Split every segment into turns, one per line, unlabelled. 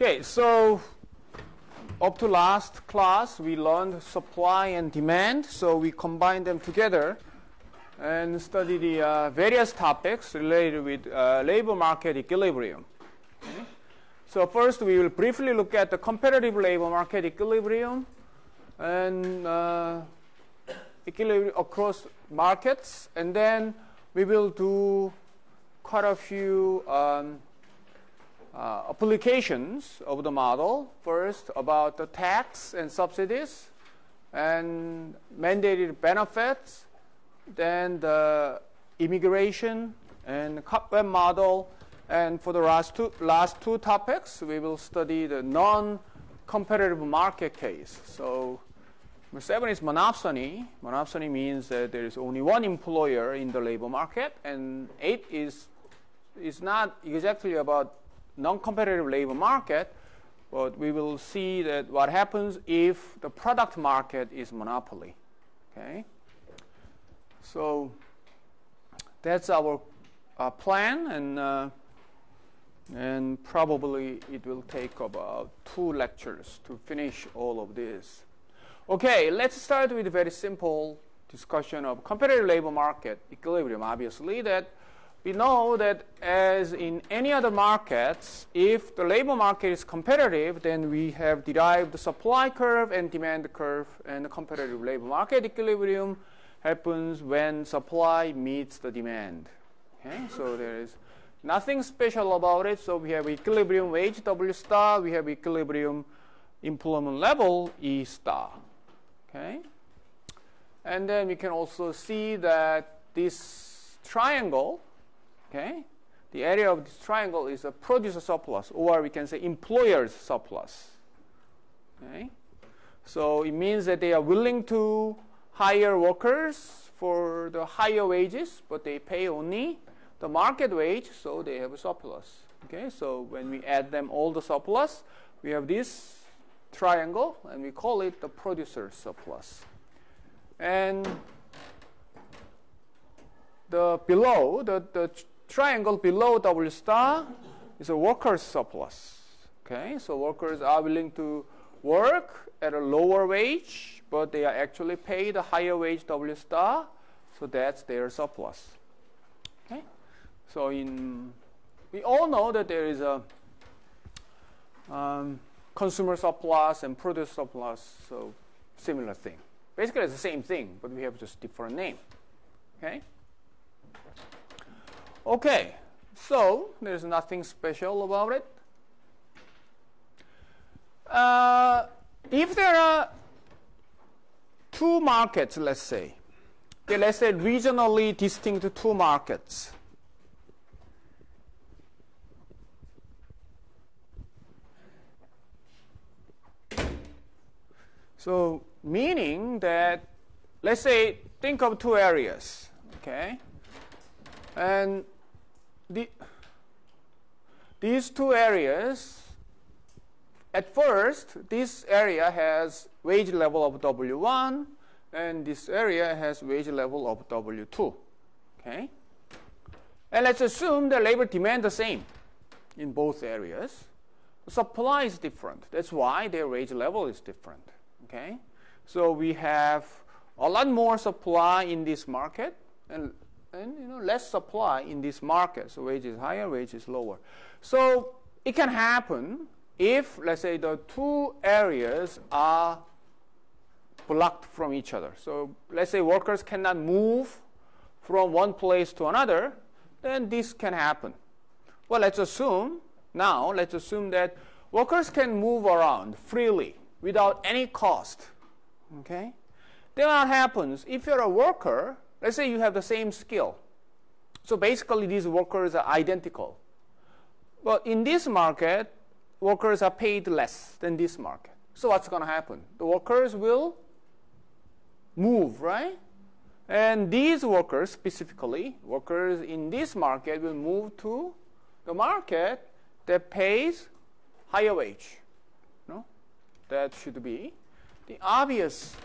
Okay, so up to last class, we learned supply and demand. So we combined them together and study the various topics related with labor market equilibrium. Okay. So first, we will briefly look at the competitive labor market equilibrium and equilibrium across markets, and then we will do quite a few applications of the model. First, about the tax and subsidies and mandated benefits, then the immigration and web model, and for the last two topics, we will study the non-competitive market case. So 7 is monopsony. Monopsony means that there is only one employer in the labor market, and 8 is not exactly about non-competitive labor market, but we will see that what happens if the product market is monopoly. Okay, so that's our plan, and probably it will take about 2 lectures to finish all of this. Okay, let's start with a very simple discussion of competitive labor market equilibrium. Obviously, that we know that as in any other markets, if the labor market is competitive, then we have derived the supply curve and demand curve, and the competitive labor market equilibrium happens when supply meets the demand. Okay, so there is nothing special about it. So we have equilibrium wage W star, we have equilibrium employment level E star. Okay, and then we can also see that this triangle, okay, the area of this triangle is a producer surplus, or we can say employer's surplus. Okay, so it means that they are willing to hire workers for the higher wages, but they pay only the market wage, so they have a surplus. Okay, so when we add them all the surplus, we have this triangle, and we call it the producer surplus. And the triangle below W star is a worker's surplus. Okay, so workers are willing to work at a lower wage, but they are actually paid a higher wage W star, so that's their surplus. Okay, so we all know that there is a consumer surplus and producer surplus, so similar thing. Basically, it's the same thing, but we have just different name. Okay. Okay, so there's nothing special about it. If there are 2 markets, let's say regionally distinct 2 markets. So meaning that, let's say, think of 2 areas, okay? And these 2 areas, at first, this area has wage level of W1, and this area has wage level of W2, okay? And let's assume the labor demand the same in both areas. The supply is different. That's why their wage level is different. Okay, so we have a lot more supply in this market, and less supply in this market. So wage is higher, wage is lower. So it can happen if, let's say, the 2 areas are blocked from each other. So let's say workers cannot move from one place to another, then this can happen. Well, let's assume that workers can move around freely without any cost. Okay? Then what happens if you're a worker? Let's say you have the same skill. So basically, these workers are identical. But in this market, workers are paid less than this market. So what's going to happen? The workers will move, right? And these workers, specifically, workers in this market will move to the market that pays higher wage. That should be the obvious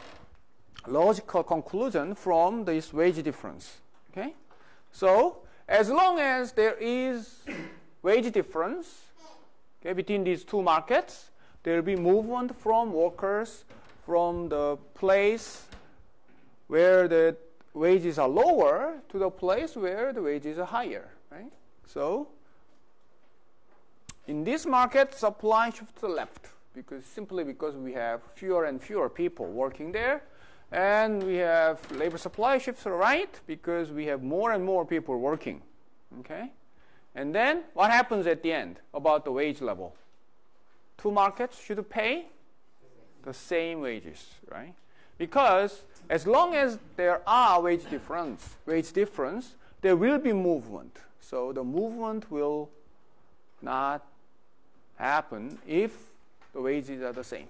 logical conclusion from this wage difference. Okay? So as long as there is wage difference, Okay, between these two markets, there will be movement from workers from the place where the wages are lower to the place where the wages are higher, right? So in this market, supply shifts to the left simply because we have fewer and fewer people working there, and we have labor supply shifts to the right because we have more and more people working. Okay, and then what happens at the end about the wage level? Two markets should pay the same wages, right? Because as long as there are wage difference, there will be movement. So the movement will not happen if the wages are the same.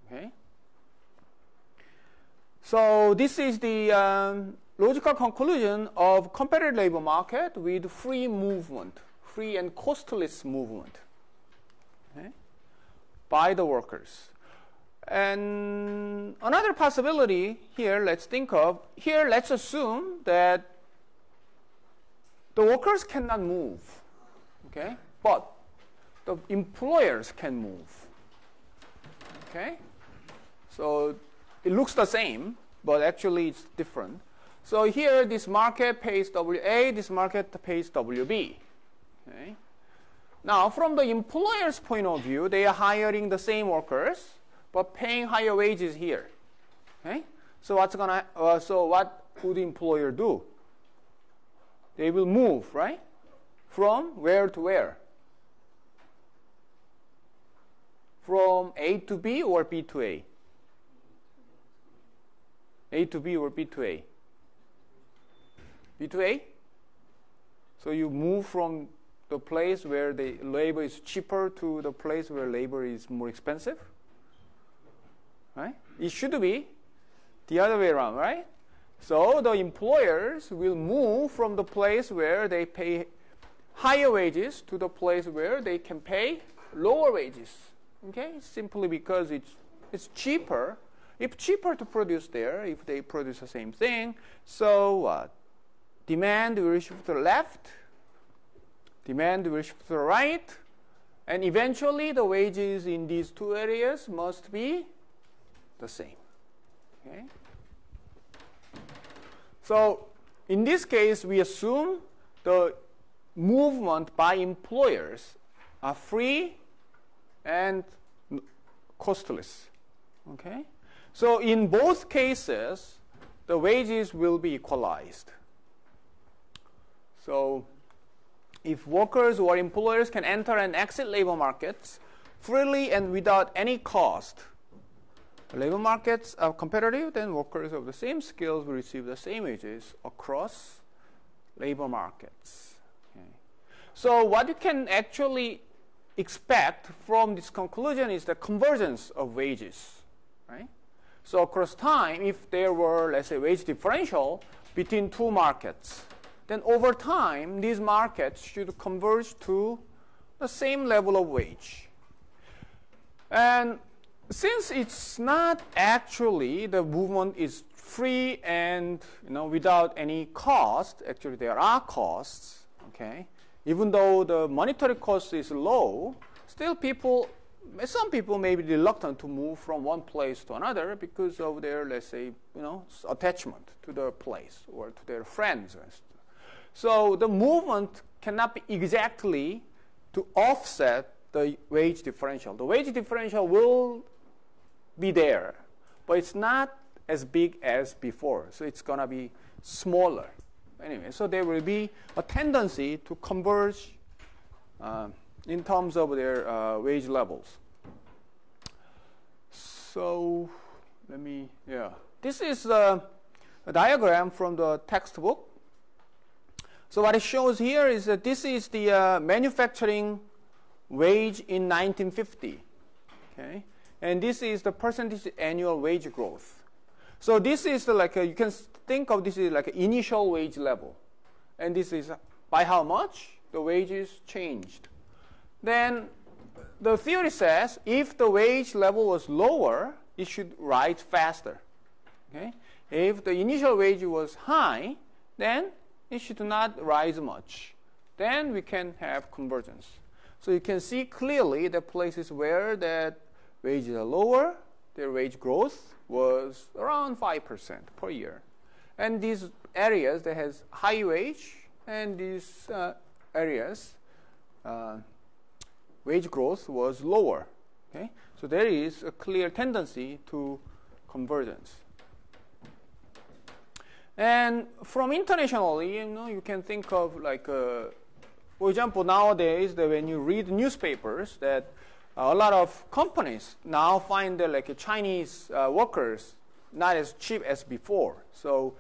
Okay. So this is the logical conclusion of competitive labor market with free movement, free and costless movement, okay, by the workers. And another possibility here, let's assume that the workers cannot move, okay, but the employers can move. Okay, so it looks the same, but actually it's different. So here, this market pays WA, this market pays WB. Okay. Now, from the employer's point of view, they are hiring the same workers, but paying higher wages here. Okay. So what would the employer do? They will move, right? From where to where? From A to B or B to A? A to B or B to A? B to A? So you move from the place where the labor is cheaper to the place where labor is more expensive? Right? It should be the other way around, right? So the employers will move from the place where they pay higher wages to the place where they can pay lower wages. Okay? Simply because it's cheaper. It's cheaper to produce there if they produce the same thing. So demand will shift to the left, demand will shift to the right, and eventually the wages in these two areas must be the same. Okay? So in this case, we assume the movement by employers are free and costless. Okay? So in both cases, the wages will be equalized. So if workers or employers can enter and exit labor markets freely and without any cost, the labor markets are competitive, then workers of the same skills will receive the same wages across labor markets. Okay. So what you can actually expect from this conclusion is the convergence of wages. Right? So across time, if there were, let's say, wage differential between two markets, then over time, these markets should converge to the same level of wage. And since it's not actually the movement is free and without any cost, actually there are costs. Okay, even though the monetary cost is low, still some people may be reluctant to move from one place to another because of their, let's say, attachment to the place or to their friends. So the movement cannot be exactly to offset the wage differential. The wage differential will be there, but it's not as big as before. So it's going to be smaller. Anyway, so there will be a tendency to converge in terms of their wage levels. So this is a diagram from the textbook. So what it shows here is that this is the manufacturing wage in 1950. Okay, and this is the percentage annual wage growth. So this is you can think of this as like an initial wage level, and this is by how much the wages changed. Then the theory says if the wage level was lower, it should rise faster. Okay, if the initial wage was high, then it should not rise much. Then we can have convergence. So you can see clearly the places where that wages are lower, their wage growth was around 5% per year. And these areas that has high wage and these areas wage growth was lower. Okay? So there is a clear tendency to convergence. And from internationally, you can think of like, for example, nowadays that when you read newspapers, that a lot of companies now find that like Chinese workers not as cheap as before. So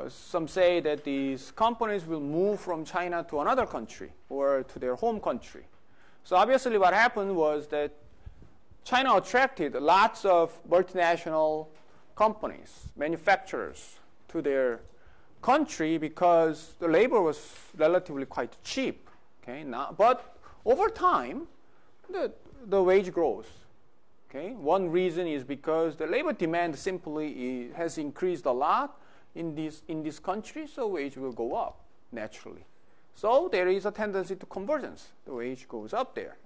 some say that these companies will move from China to another country or to their home country. So obviously what happened was that China attracted lots of multinational companies, manufacturers, to their country because the labor was relatively quite cheap. Okay? But over time, the wage grows. Okay? One reason is because the labor demand simply has increased a lot in this country, so wage will go up naturally. So there is a tendency to convergence. The wage goes up there.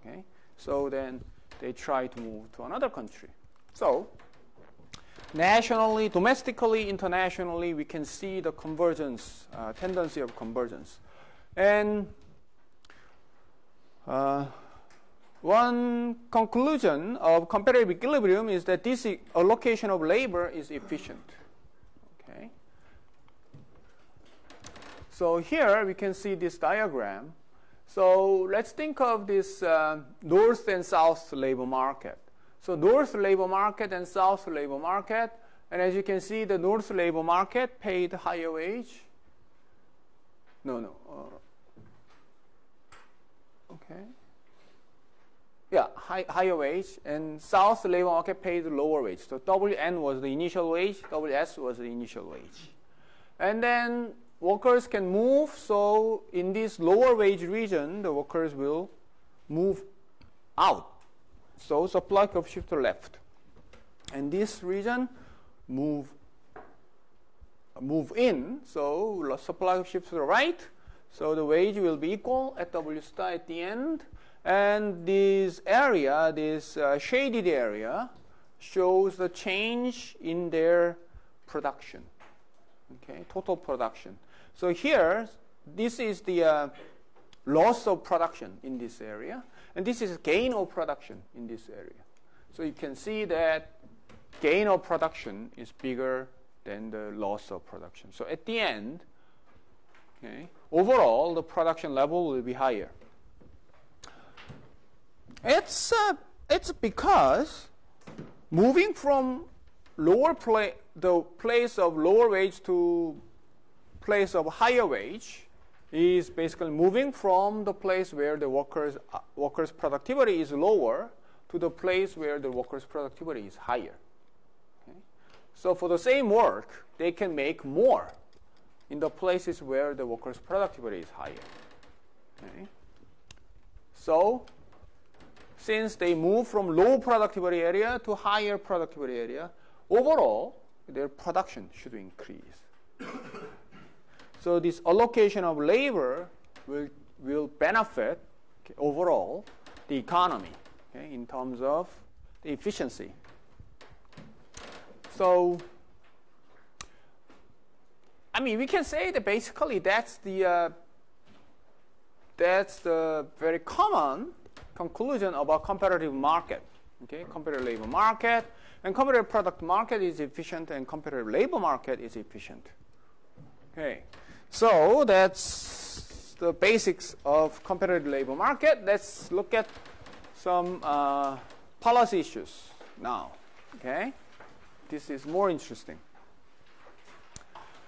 Okay? So then they try to move to another country. So nationally, domestically, internationally, we can see the convergence, tendency of convergence. And one conclusion of competitive equilibrium is that this allocation of labor is efficient. Okay. So here we can see this diagram. So let's think of this north and south labor market. So north labor market and south labor market. And as you can see, the north labor market paid higher wage. Okay. Yeah, higher wage. And south labor market paid lower wage. So WN was the initial wage, WS was the initial wage. And then workers can move. So in this lower wage region, the workers will move out. So supply curve shift left. And this region move in. So supply curve shift to the right. So the wage will be equal at W star at the end. And this area, this shaded area, shows the change in their production. Okay, total production. So here, this is the loss of production in this area. And this is gain of production in this area. So you can see that gain of production is bigger than the loss of production. So at the end, okay, overall, the production level will be higher. It's because moving from the place of lower wage to place of higher wage is basically moving from the place where the workers' productivity is lower to the place where the workers' productivity is higher. Okay? So for the same work, they can make more in the places where the workers' productivity is higher. Okay? So since they move from low productivity area to higher productivity area, overall, their production should increase. So this allocation of labor will benefit, okay, overall the economy, okay, in terms of the efficiency. So, I mean, we can say that basically that's the very common conclusion about competitive market. Okay, competitive labor market and competitive product market is efficient, and competitive labor market is efficient. Okay, so that's the basics of competitive labor market. Let's look at some policy issues now. Okay, this is more interesting.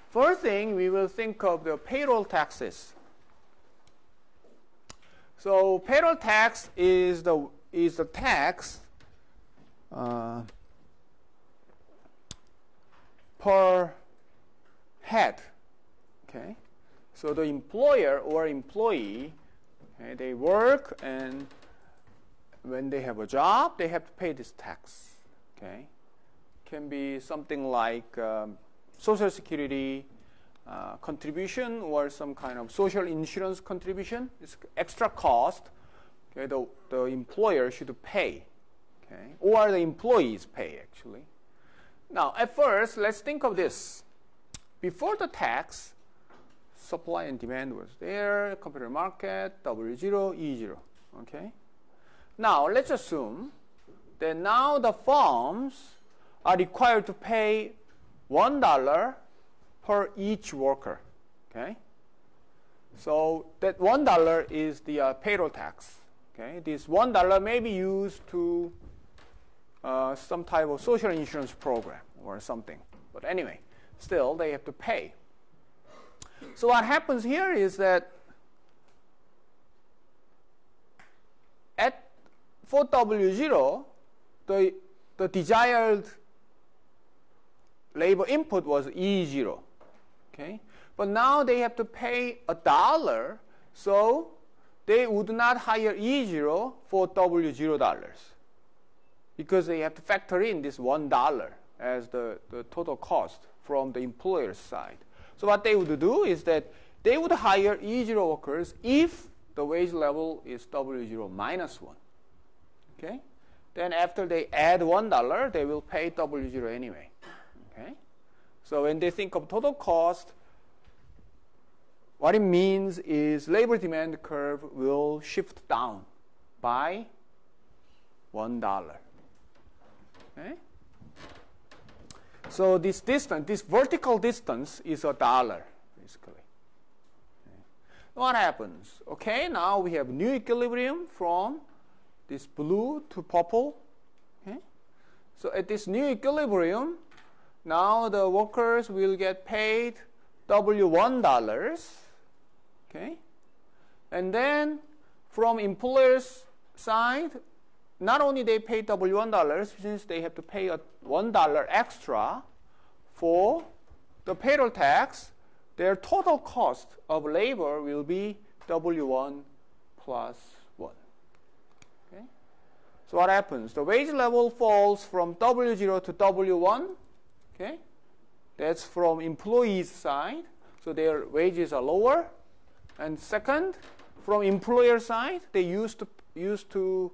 First thing, we will think of the payroll taxes. So payroll tax is the tax per head. Okay, so the employer or employee, okay, they work, and when they have a job, they have to pay this tax. Okay, can be something like Social Security contribution or some kind of social insurance contribution. It's extra cost okay, the employer should pay, okay, or the employees pay actually. Now, at first, let's think of this. Before the tax, supply and demand was there, competitive market, W0, E0, okay? Now, let's assume that now the firms are required to pay $1 per each worker, okay? So that $1 is the payroll tax, okay? This $1 may be used to some type of social insurance program or something. But anyway, still they have to pay. So what happens here is that for W0, the desired labor input was E0, okay? But now they have to pay $1, so they would not hire E0 for W0 because they have to factor in this $1 as the total cost from the employer's side. So what they would do is that they would hire E0 workers if the wage level is W0 minus 1. Okay? Then after they add $1, they will pay W0 anyway. Okay? So when they think of total cost, what it means is labor demand curve will shift down by $1. Okay? So this distance, this vertical distance is $1, basically. Okay. What happens? Okay, now we have new equilibrium from this blue to purple. Okay? So at this new equilibrium, now the workers will get paid W1. Okay? And then from employer's side, not only they pay W1, since they have to pay $1 extra for the payroll tax, their total cost of labor will be W1 plus 1. Okay? So what happens? The wage level falls from W0 to W1. Okay? That's from employees' side. So their wages are lower. And second, from employer side, they used to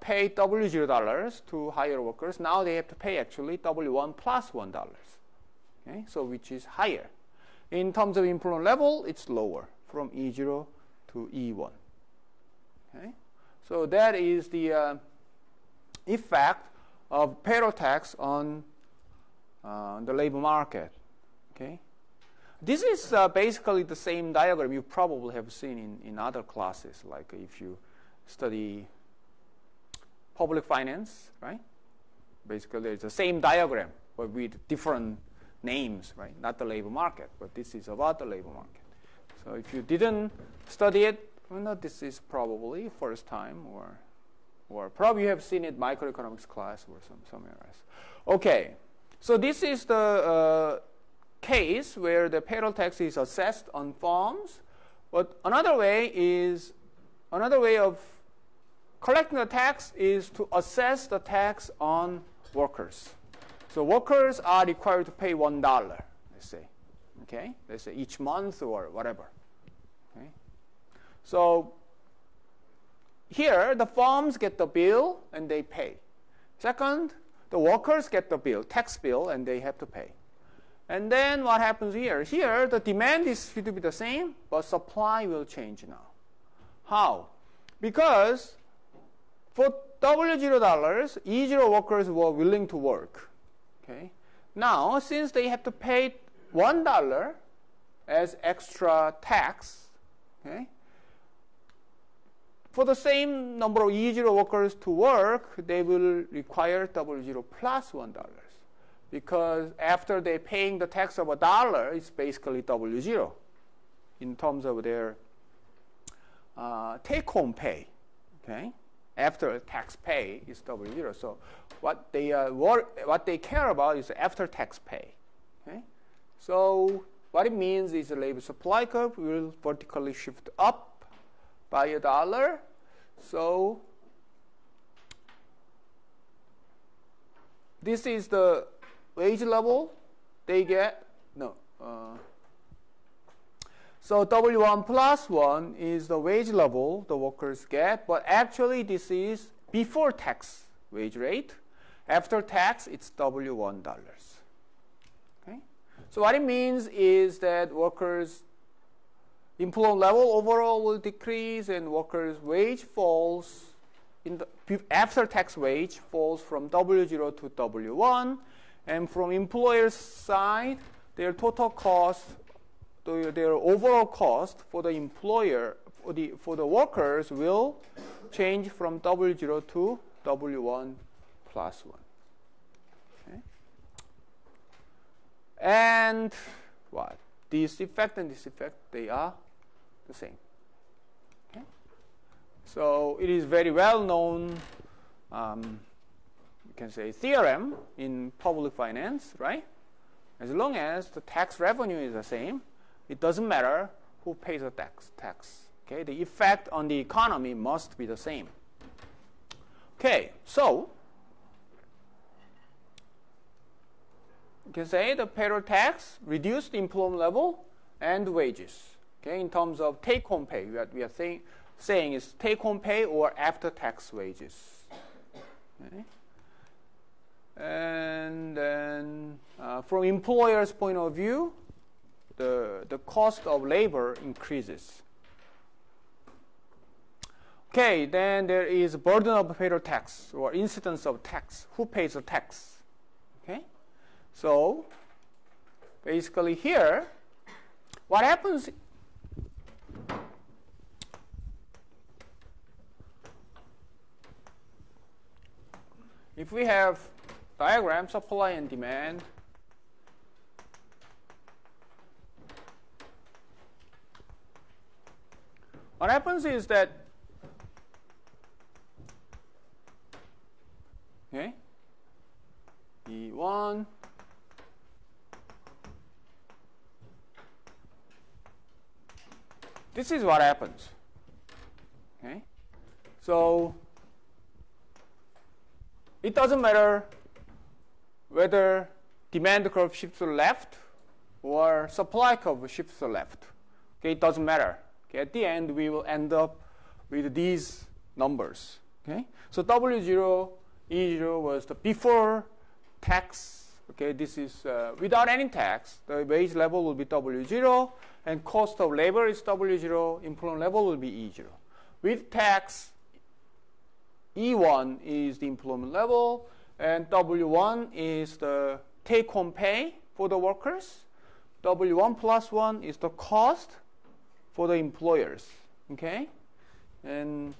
pay W0 to hire workers. Now they have to pay actually W1 plus $1. Okay? So which is higher. In terms of employment level, it's lower from E0 to E1. Okay? So that is the effect of payroll tax on the labor market. Okay? This is basically the same diagram you probably have seen in other classes, like if you study public finance, right? Basically, it's the same diagram, but with different names, right? Not the labor market, but this is about the labor market. So if you didn't study it, well, this is probably first time, or probably you have seen it microeconomics class or somewhere else. Okay, so this is the case where the payroll tax is assessed on firms. But another way of collecting the tax is to assess the tax on workers. So workers are required to pay $1, let's say. Okay? Let's say each month or whatever. Okay? So here the firms get the bill and they pay. Second, the workers get the bill, tax bill, and they have to pay. And then what happens here? Here the demand is going to be the same, but supply will change now. How? Because for W0, E0 workers were willing to work. Okay? Now, since they have to pay $1 as extra tax, okay, for the same number of E0 workers to work, they will require W0 plus $1. Because after they're paying the tax of $1, it's basically W0 in terms of their take-home pay. Okay? After tax pay is W0. So what they care about is after-tax pay. Okay? So what it means is the labor supply curve will vertically shift up by $1. So this is the wage level they get. No. So W1 plus 1 is the wage level the workers get, but actually this is before tax wage rate. After tax, it's W1. Okay? So what it means is that workers' employment level overall will decrease and workers' wage falls, after tax wage falls from W0 to W1, and from employer's side, their total cost, their overall cost for the employer, for the workers will change from W0 to W1 plus 1. Okay? And what? This effect and this effect, they are the same. Okay? So it is very well known, you can say, theorem in public finance, right? As long as the tax revenue is the same, it doesn't matter who pays the tax. Okay? The effect on the economy must be the same. Okay, so you can say the payroll tax reduced the employment level and wages. Okay, in terms of take-home pay, what we are saying is take-home pay or after-tax wages. Okay. And then from employer's point of view, the cost of labor increases. Okay, then there is burden of payroll tax or incidence of tax. Who pays the tax? Okay, so basically here, what happens? If we have diagram supply and demand, what happens is that, okay, E1 this is what happens. Okay, so it doesn't matter whether demand curve shifts to the left or supply curve shifts to the left. Okay, it doesn't matter. Okay, at the end, we will end up with these numbers. Okay, so W0, E0 was the before tax. Okay, this is without any tax. The wage level will be W0, and cost of labor is W0. Employment level will be E0. With tax, E1 is the employment level, and W1 is the take-home pay for the workers. W1 plus 1 is the cost for the employers. Okay, and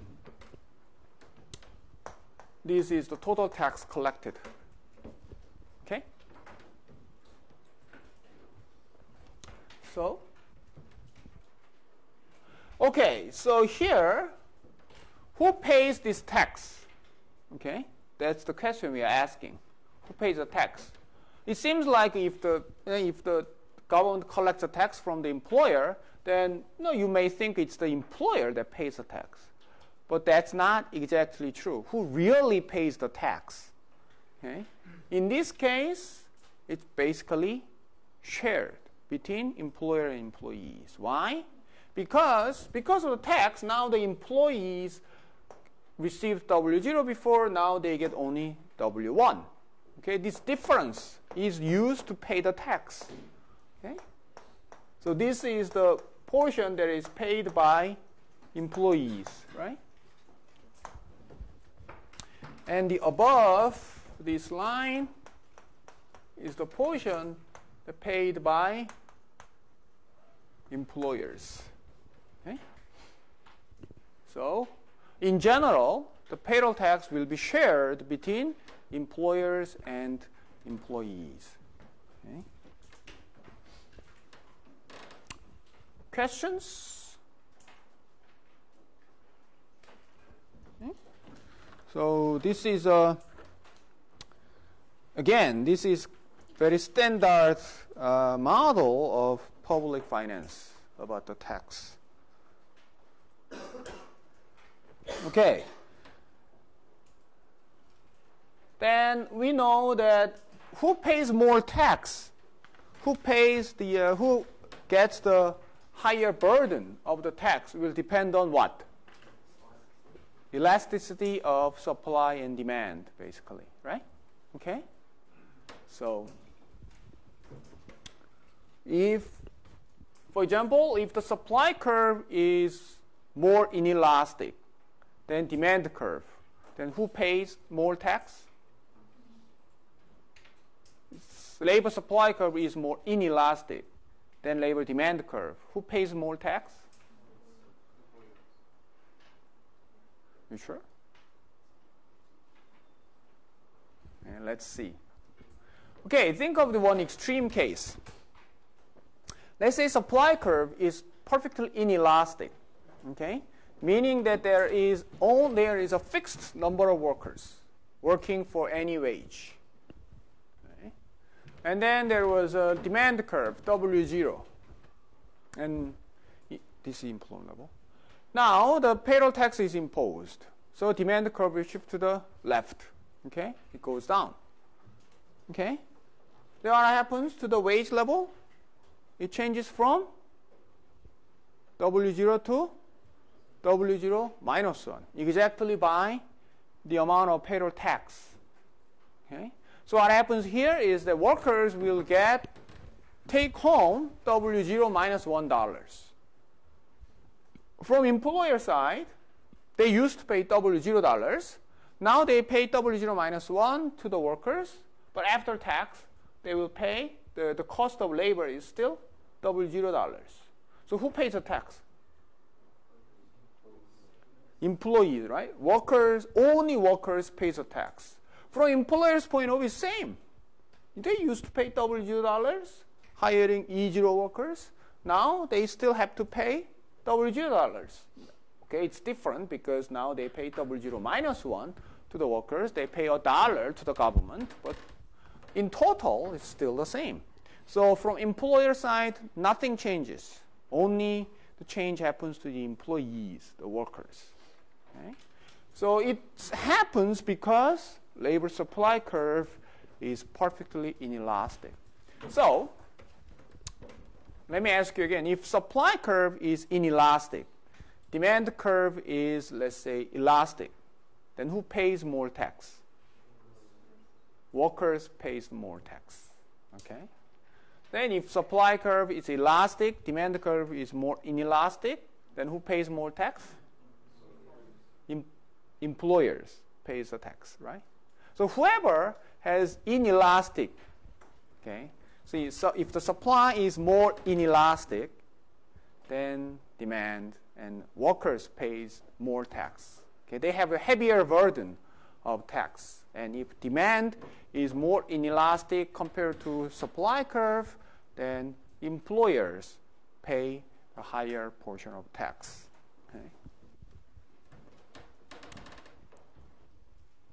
this is the total tax collected. Okay, so here, who pays this tax? Okay, that's the question we are asking. Who pays the tax? It seems like if the government collects a tax from the employer, then you may think it's the employer that pays the tax. But that's not exactly true. Who really pays the tax? Okay? In this case, it's basically shared between employer and employees. Why? Because of the tax, now the employees received W0 before, now they get only W1. Okay, this difference is used to pay the tax. Okay, so this is the portion that is paid by employees, right? And the above this line is the portion that paid by employers. Okay, so in general, the payroll tax will be shared between employers and employees. Okay. Questions? Okay. So this is again, this is very standard model of public finance about the tax. Okay. Then we know that who pays more tax? Who pays who gets the higher burden of the tax will depend on what? Elasticity of supply and demand, basically, right? Okay? So if, for example, if the supply curve is more inelastic than demand curve, then who pays more tax? Labor supply curve is more inelastic than labor demand curve. Who pays more tax? You sure? And let's see. Okay, think of the one extreme case. Let's say supply curve is perfectly inelastic, okay? Meaning that there is a fixed number of workers working for any wage. Okay? And then there was a demand curve, W0. And this is employment level. Now the payroll tax is imposed. So demand curve will shift to the left. Okay? It goes down. Okay? Then what happens to the wage level? It changes from W0 to W0 minus 1, exactly by the amount of payroll tax. Okay? So what happens here is that workers will take home W0 minus $1. From employer side, they used to pay W0. Now they pay W0 minus 1 to the workers, but after tax, they will pay, the cost of labor is still W0. So who pays the tax? Employees, right? Workers, only workers pay the tax. From employer's point of view, same. They used to pay W0, hiring E0 workers. Now they still have to pay W0. Okay, it's different because now they pay W0 minus 1 to the workers. They pay $1 to the government, but in total, it's still the same. So from employer side, nothing changes. Only the change happens to the employees, the workers. Okay? So it happens because labor supply curve is perfectly inelastic. So let me ask you again, if supply curve is inelastic, demand curve is, let's say, elastic, then who pays more tax? Workers pays more tax. Okay? Then if supply curve is elastic, demand curve is more inelastic, then who pays more tax? Employers pays the tax, right? So whoever has inelastic, okay? So if the supply is more inelastic, then demand and workers pays more tax. Okay? They have a heavier burden of tax. And if demand is more inelastic compared to supply curve, then employers pay a higher portion of tax. Okay?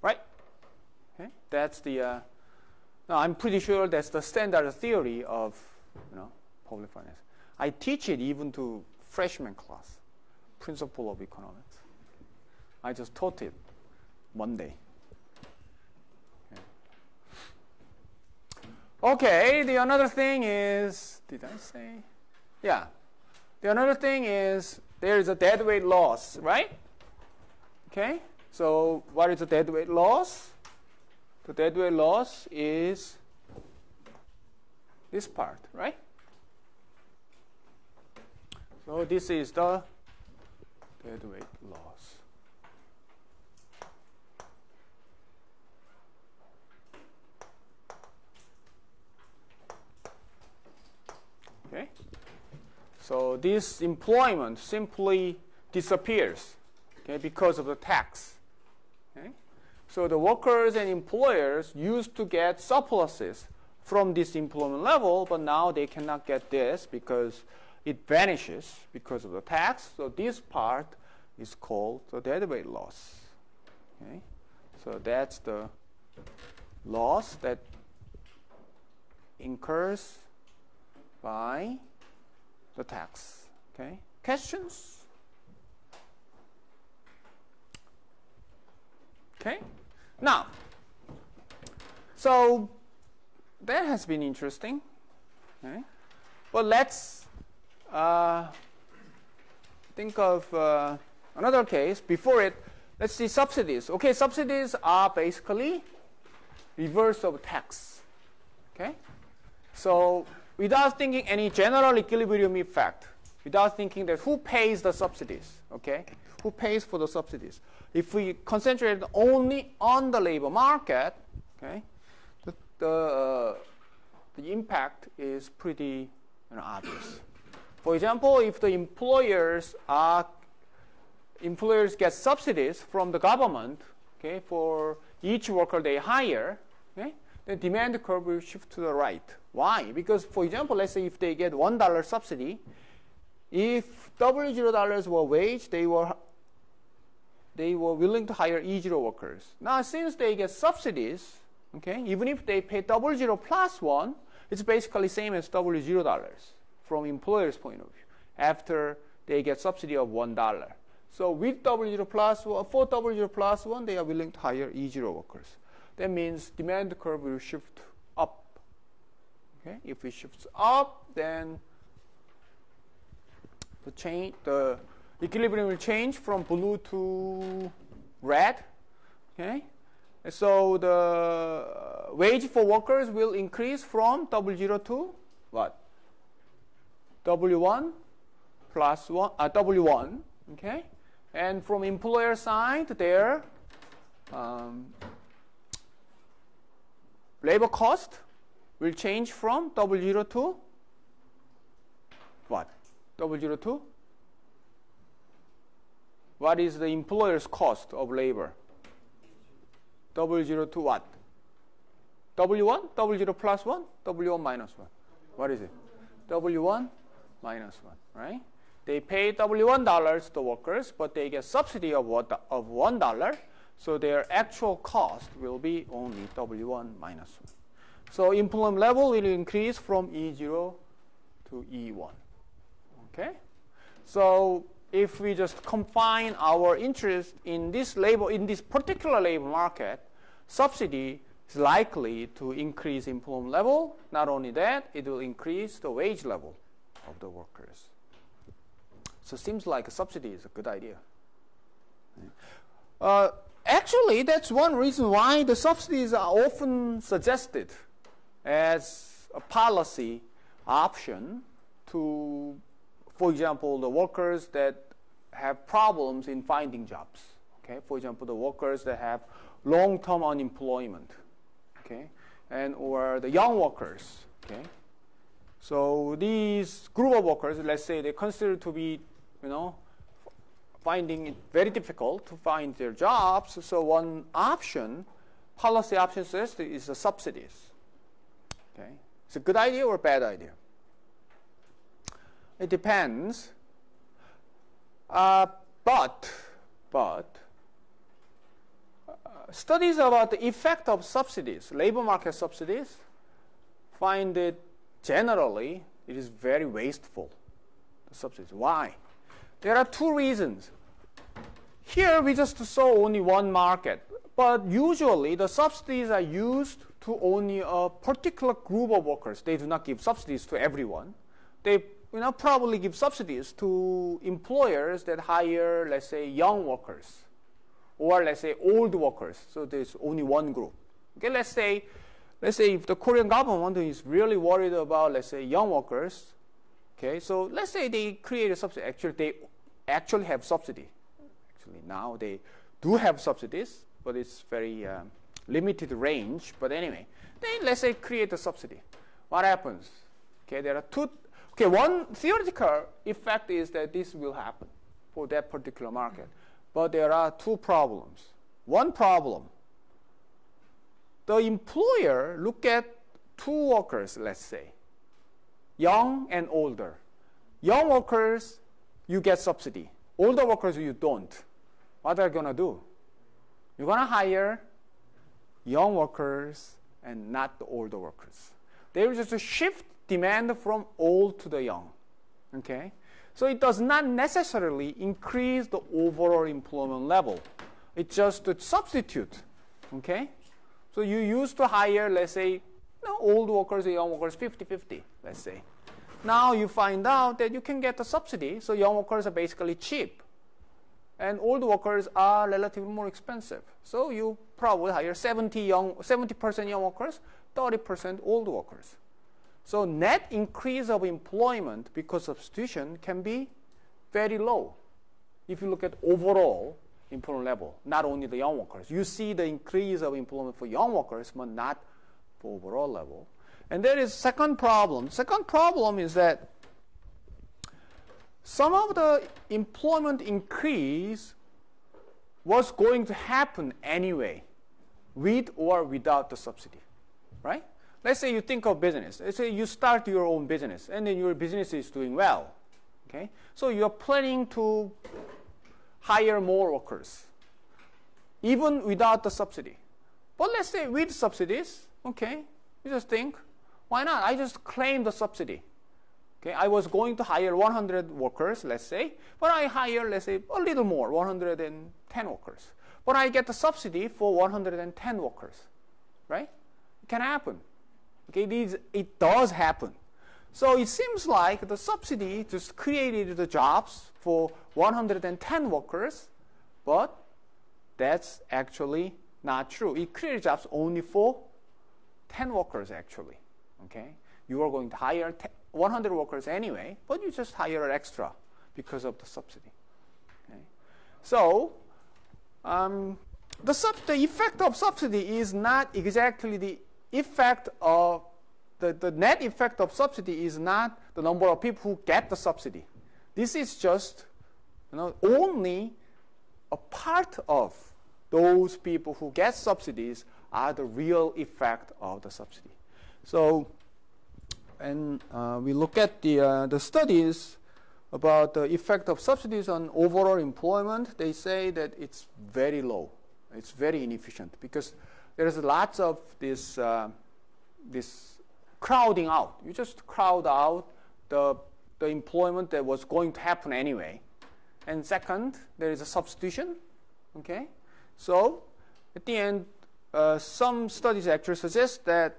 Right? Okay? That's the. Now I'm pretty sure that's the standard theory of, public finance. I teach it even to freshman class, principle of economics. I just taught it Monday. Okay, the another thing is, did I say? Yeah. The another thing is there is a deadweight loss, right? Okay, so what is the deadweight loss? The deadweight loss is this part, right? So this is the deadweight loss. Okay? So this employment simply disappears, okay, because of the tax. Okay? So the workers and employers used to get surpluses from this employment level, but now they cannot get this because it vanishes because of the tax. So this part is called the deadweight loss. Okay? So that's the loss that incurs by the tax. Okay? Questions? Okay? Now, so that has been interesting. Okay? But let's think of another case. Before it, let's see subsidies. Okay, subsidies are basically reverse of tax. Okay, so without thinking any general equilibrium effect, without thinking that who pays the subsidies, okay, who pays for the subsidies. If we concentrate only on the labor market, okay, the impact is pretty obvious. For example, if the employers get subsidies from the government, okay, for each worker they hire, okay, the demand curve will shift to the right. Why? Because, for example, let's say if they get $1 subsidy, if $0 were wage, they were willing to hire E0 workers. Now, since they get subsidies, okay, even if they pay $0 plus 1, it's basically same as $0 from employer's point of view after they get subsidy of $1. So with $0 plus 1, for $0 plus 1, they are willing to hire E0 workers. That means demand curve will shift up. Okay, if it shifts up, then the equilibrium will change from blue to red. Okay, so the wage for workers will increase from W0 to what? W1 plus 1, W1. Okay, and from employer side, their labor cost will change from W0 to what? W0 to? What is the employer's cost of labor? W0 to what? W1? W0 plus 1? W1 minus 1. What is it? W1 minus 1, right? They pay W1 to the workers, but they get subsidy of $1, so their actual cost will be only W1 minus 1. So employment level will increase from E0 to E1. Okay? So if we just confine our interest in this particular labor market, subsidy is likely to increase employment level. Not only that, it will increase the wage level of the workers. So it seems like a subsidy is a good idea. Actually, that's one reason why the subsidies are often suggested as a policy option to, for example, the workers that have problems in finding jobs. Okay, for example, the workers that have long-term unemployment. Okay, and or the young workers. Okay, so these group of workers, let's say they consider to be, finding it very difficult to find their jobs. So one option, policy option suggested, is the subsidies. Okay, it's a good idea or a bad idea? It depends. But studies about the effect of subsidies, labor market subsidies, find it generally it is very wasteful. The subsidies. Why? There are two reasons. Here we just saw only one market, but usually the subsidies are used to only a particular group of workers. They do not give subsidies to everyone. They probably give subsidies to employers that hire, let's say, young workers, or let's say old workers. So there's only one group. Okay, let's say if the Korean government is really worried about, let's say, young workers. Okay, so let's say they create a subsidy. Actually, they actually have subsidy. Actually, now they do have subsidies, but it's very limited range. But anyway, let's say create a subsidy. What happens? Okay, there are two. Okay, one theoretical effect is that this will happen for that particular market. But there are two problems. One problem, the employer look at two workers, let's say, young and older. Young workers, you get subsidy. Older workers, you don't. What are you going to do? You're going to hire young workers and not the older workers. They will just shift demand from old to the young. Okay? So it does not necessarily increase the overall employment level. It's just a substitute. Okay? So you used to hire, let's say, old workers and young workers 50-50, let's say. now you find out that you can get the subsidy, so young workers are basically cheap. And old workers are relatively more expensive. So you probably hire 70% young workers, 30% old workers. So net increase of employment because of substitution can be very low. If you look at overall employment level, not only the young workers. You see the increase of employment for young workers, but not for overall level. And there is second problem. Second problem is that some of the employment increase was going to happen anyway, with or without the subsidy, right? Let's say you think of business. Let's say you start your own business, and then your business is doing well, okay? So you're planning to hire more workers, even without the subsidy. But let's say with subsidies, okay, you just think, why not? I just claim the subsidy. Okay, I was going to hire 100 workers, let's say, but I hire, let's say, a little more, 110 workers. But I get the subsidy for 110 workers, right? It can happen. Okay, it does happen. So it seems like the subsidy just created the jobs for 110 workers, but that's actually not true. It created jobs only for 10 workers, actually. Okay, you are going to hire 100 workers anyway, but you just hire an extra because of the subsidy. Okay? So the effect of subsidy is not exactly the effect of the net effect of subsidy is not the number of people who get the subsidy. This is just only a part of those people who get subsidies are the real effect of the subsidy. So, and we look at the studies about the effect of subsidies on overall employment. They say that it's very low. It's very inefficient because there's lots of this crowding out. You just crowd out the employment that was going to happen anyway. And second, there is a substitution. Okay, so at the end, some studies actually suggest that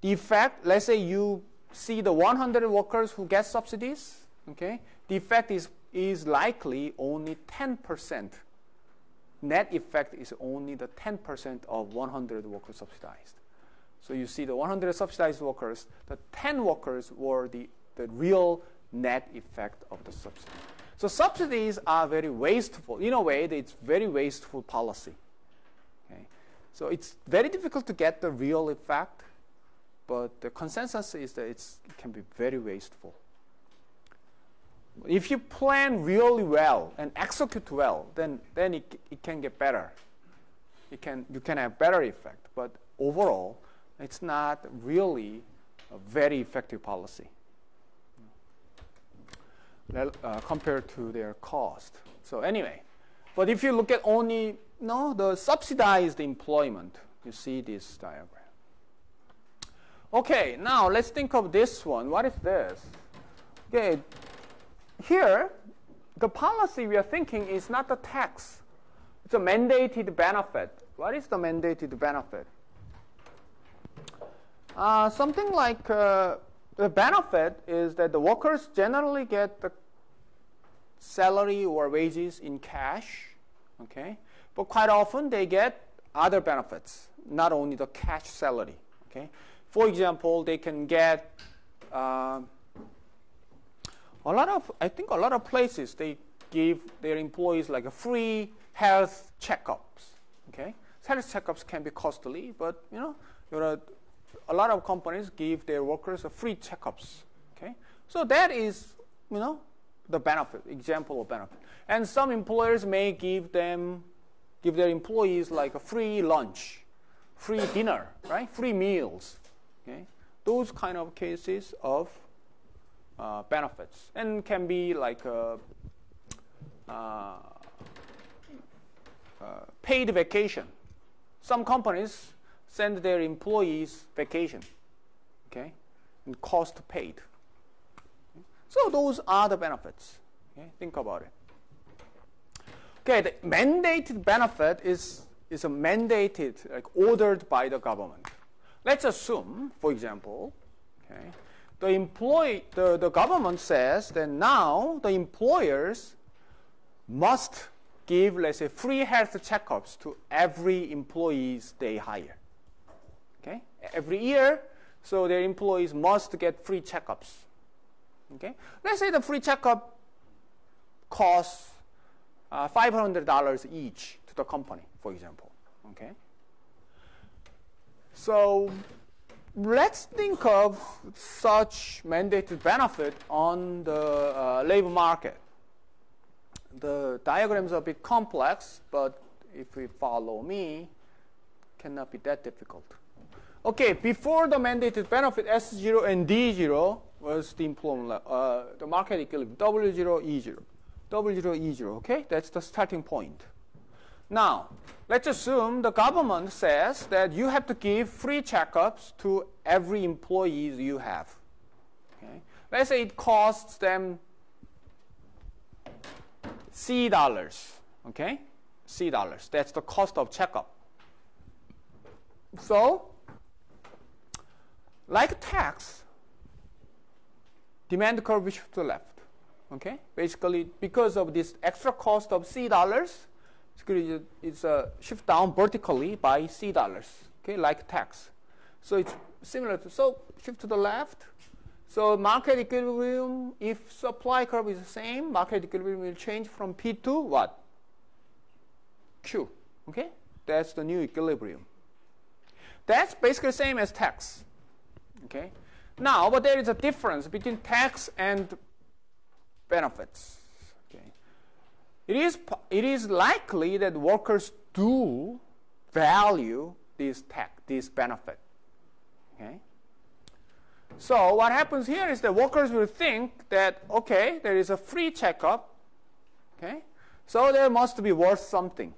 the effect, let's say you see the 100 workers who get subsidies, okay, the effect is likely only 10%. Net effect is only the 10% of 100 workers subsidized. So you see the 100 subsidized workers, the 10 workers were the real net effect of the subsidy. So subsidies are very wasteful. In a way, it's very wasteful policy. Okay? So it's very difficult to get the real effect, but the consensus is that it can be very wasteful. If you plan really well and execute well, then it can get better. You can have better effect, but overall, it's not really a very effective policy compared to their cost. So anyway, but if you look at only the subsidized employment, you see this diagram. Okay, now let's think of this one. What is this? Okay, here, the policy we are thinking is not the tax. It's a mandated benefit. What is the mandated benefit? Something like the benefit is that the workers generally get the salary or wages in cash, okay? But quite often they get other benefits, not only the cash salary, okay? For example, they can get I think a lot of places they give their employees like a free health checkups, okay? Health checkups can be costly, but a lot of companies give their workers a free checkups, okay? So that is, the benefit, example of benefit. And some employers may give their employees like a free lunch, free dinner, right? Free meals, okay? Those kind of cases of benefits, and can be like paid vacation. Some companies send their employees vacation, okay, and cost paid. So those are the benefits. Okay? Think about it. Okay, the mandated benefit is a mandated, like ordered by the government. Let's assume, for example, okay, the government says that now the employers must give, let's say, free health checkups to every employees they hire. Okay? Every year, so their employees must get free checkups. Okay? Let's say the free checkup costs $500 each to the company, for example. Okay? So let's think of such mandated benefit on the labor market. The diagrams are a bit complex, but if we follow me, cannot be that difficult. Okay, before the mandated benefit, S0 and D0 was the employment, the market equilibrium, W0, E0. W0, E0, okay? That's the starting point. Now, let's assume the government says that you have to give free checkups to every employee you have. Okay? Let's say it costs them $C, okay? $C, that's the cost of checkup. So, like tax, demand curve will shift to the left, okay? Basically, because of this extra cost of $C, it's a shift down vertically by $C, okay? Like tax. So it's similar to, so shift to the left. So market equilibrium, if supply curve is the same, market equilibrium will change from P to what? Q, okay? That's the new equilibrium. That's basically the same as tax, okay? Now, but there is a difference between tax and benefits, okay? It is likely that workers do value this benefit, okay? So what happens here is that workers will think that, okay, there is a free checkup, okay? So there must be worth something.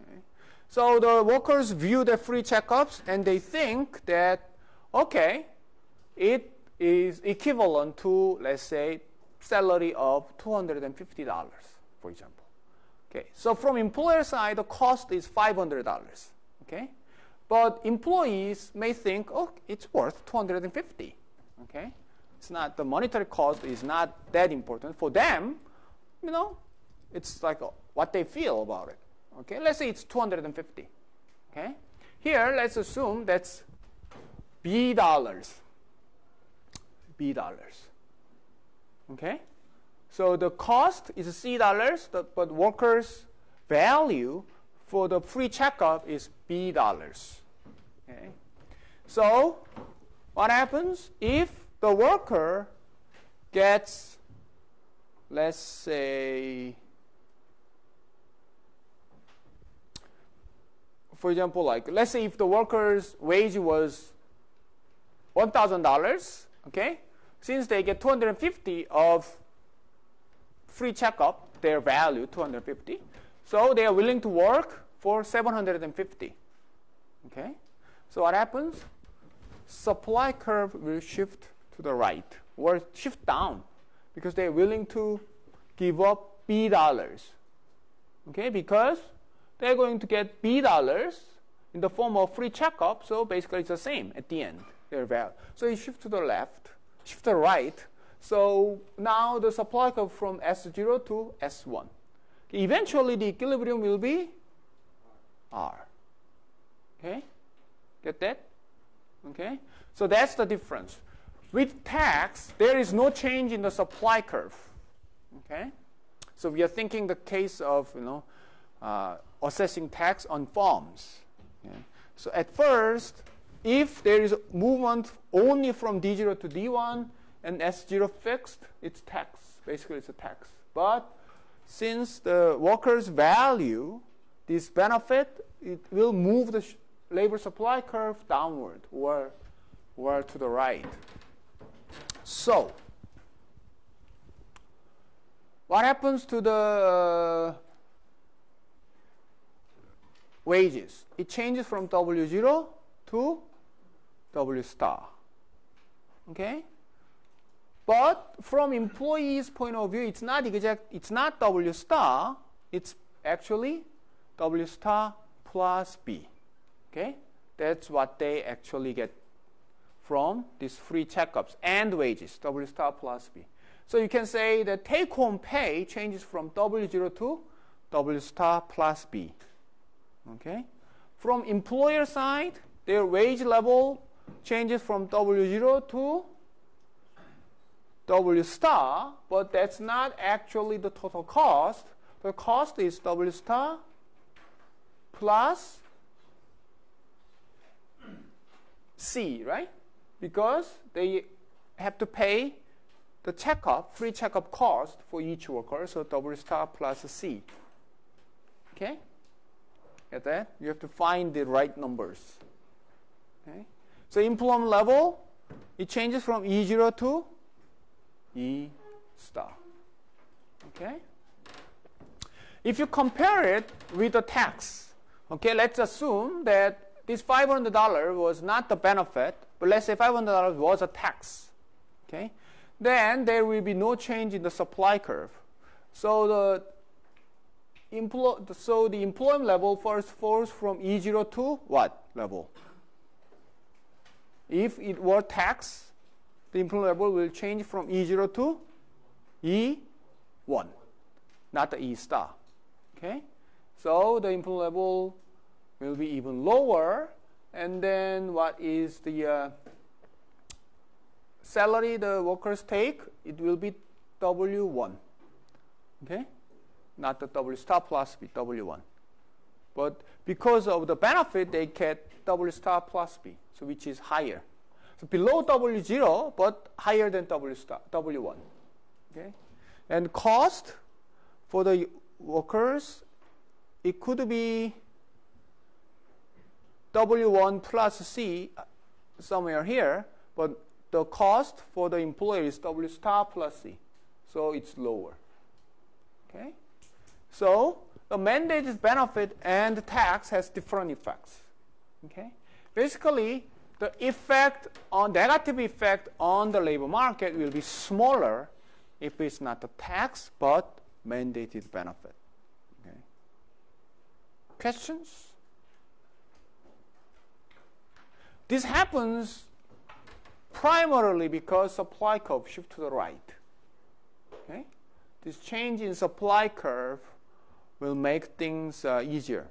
Okay? So the workers view the free checkups and they think that, okay, it is equivalent to, let's say, salary of $250, for example. Okay, so from employer side, the cost is $500, okay? But employees may think, oh, it's worth $250, okay? It's not, the monetary cost is not that important. For them, you know, it's like what they feel about it, okay? Let's say it's $250, okay? Here, let's assume that's B dollars, okay? So the cost is C dollars, but workers' value for the free checkup is B dollars. Okay. So what happens if the worker gets, let's say, for example, like let's say if the worker's wage was $1,000, okay, since they get 250 of free checkup, their value 250, so they are willing to work for 750. Okay, so what happens? Supply curve will shift to the right or shift down because they're willing to give up B dollars. Okay, because they're going to get B dollars in the form of free checkup, so basically it's the same at the end, their value. So you shift to the left, shift to the right. So now the supply curve from S0 to S1. Eventually the equilibrium will be R. Okay? Get that? Okay? So that's the difference. With tax, there is no change in the supply curve. Okay? So we are thinking the case of, assessing tax on farms. Okay? So at first, if there is movement only from D0 to D1 and S0 fixed, it's tax. Basically, it's a tax. But since the workers value this benefit, it will move the labor supply curve downward or to the right. So what happens to the wages? It changes from W0 to W star. Okay? But from employees' point of view, it's not W star, it's actually W star plus B. Okay? That's what they actually get from these free checkups and wages, W star plus B. So you can say that take-home pay changes from W0 to W star plus B. Okay? From employer side, their wage level changes from W0 to W star, but that's not actually the total cost. The cost is W star plus C, right? Because they have to pay the checkup, free checkup cost for each worker, so W star plus C. Okay? Get that? You have to find the right numbers. Okay? So employment level, it changes from E0 to E star. Okay? If you compare it with the tax, okay, let's assume that this $500 was not the benefit, but let's say $500 was a tax. Okay? Then there will be no change in the supply curve. So the employment level first falls from E0 to what level? If it were tax, the employment level will change from E0 to E1, not the E star. Okay? So the employment level will be even lower. And then what is the salary the workers take? It will be W1. Okay? Not the W star plus B, W1. But because of the benefit, they get W star plus B, so which is higher. So below W0, but higher than W star, W1. Okay? And cost for the workers, it could be W1 plus C somewhere here, but the cost for the employer is W star plus C, so it's lower. Okay? So the mandated benefit and the tax has different effects. Okay? Basically, the negative effect on the labor market will be smaller if it's not the tax but mandated benefit. Okay? Questions? This happens primarily because supply curve shifts to the right. Okay? This change in supply curve will make things easier.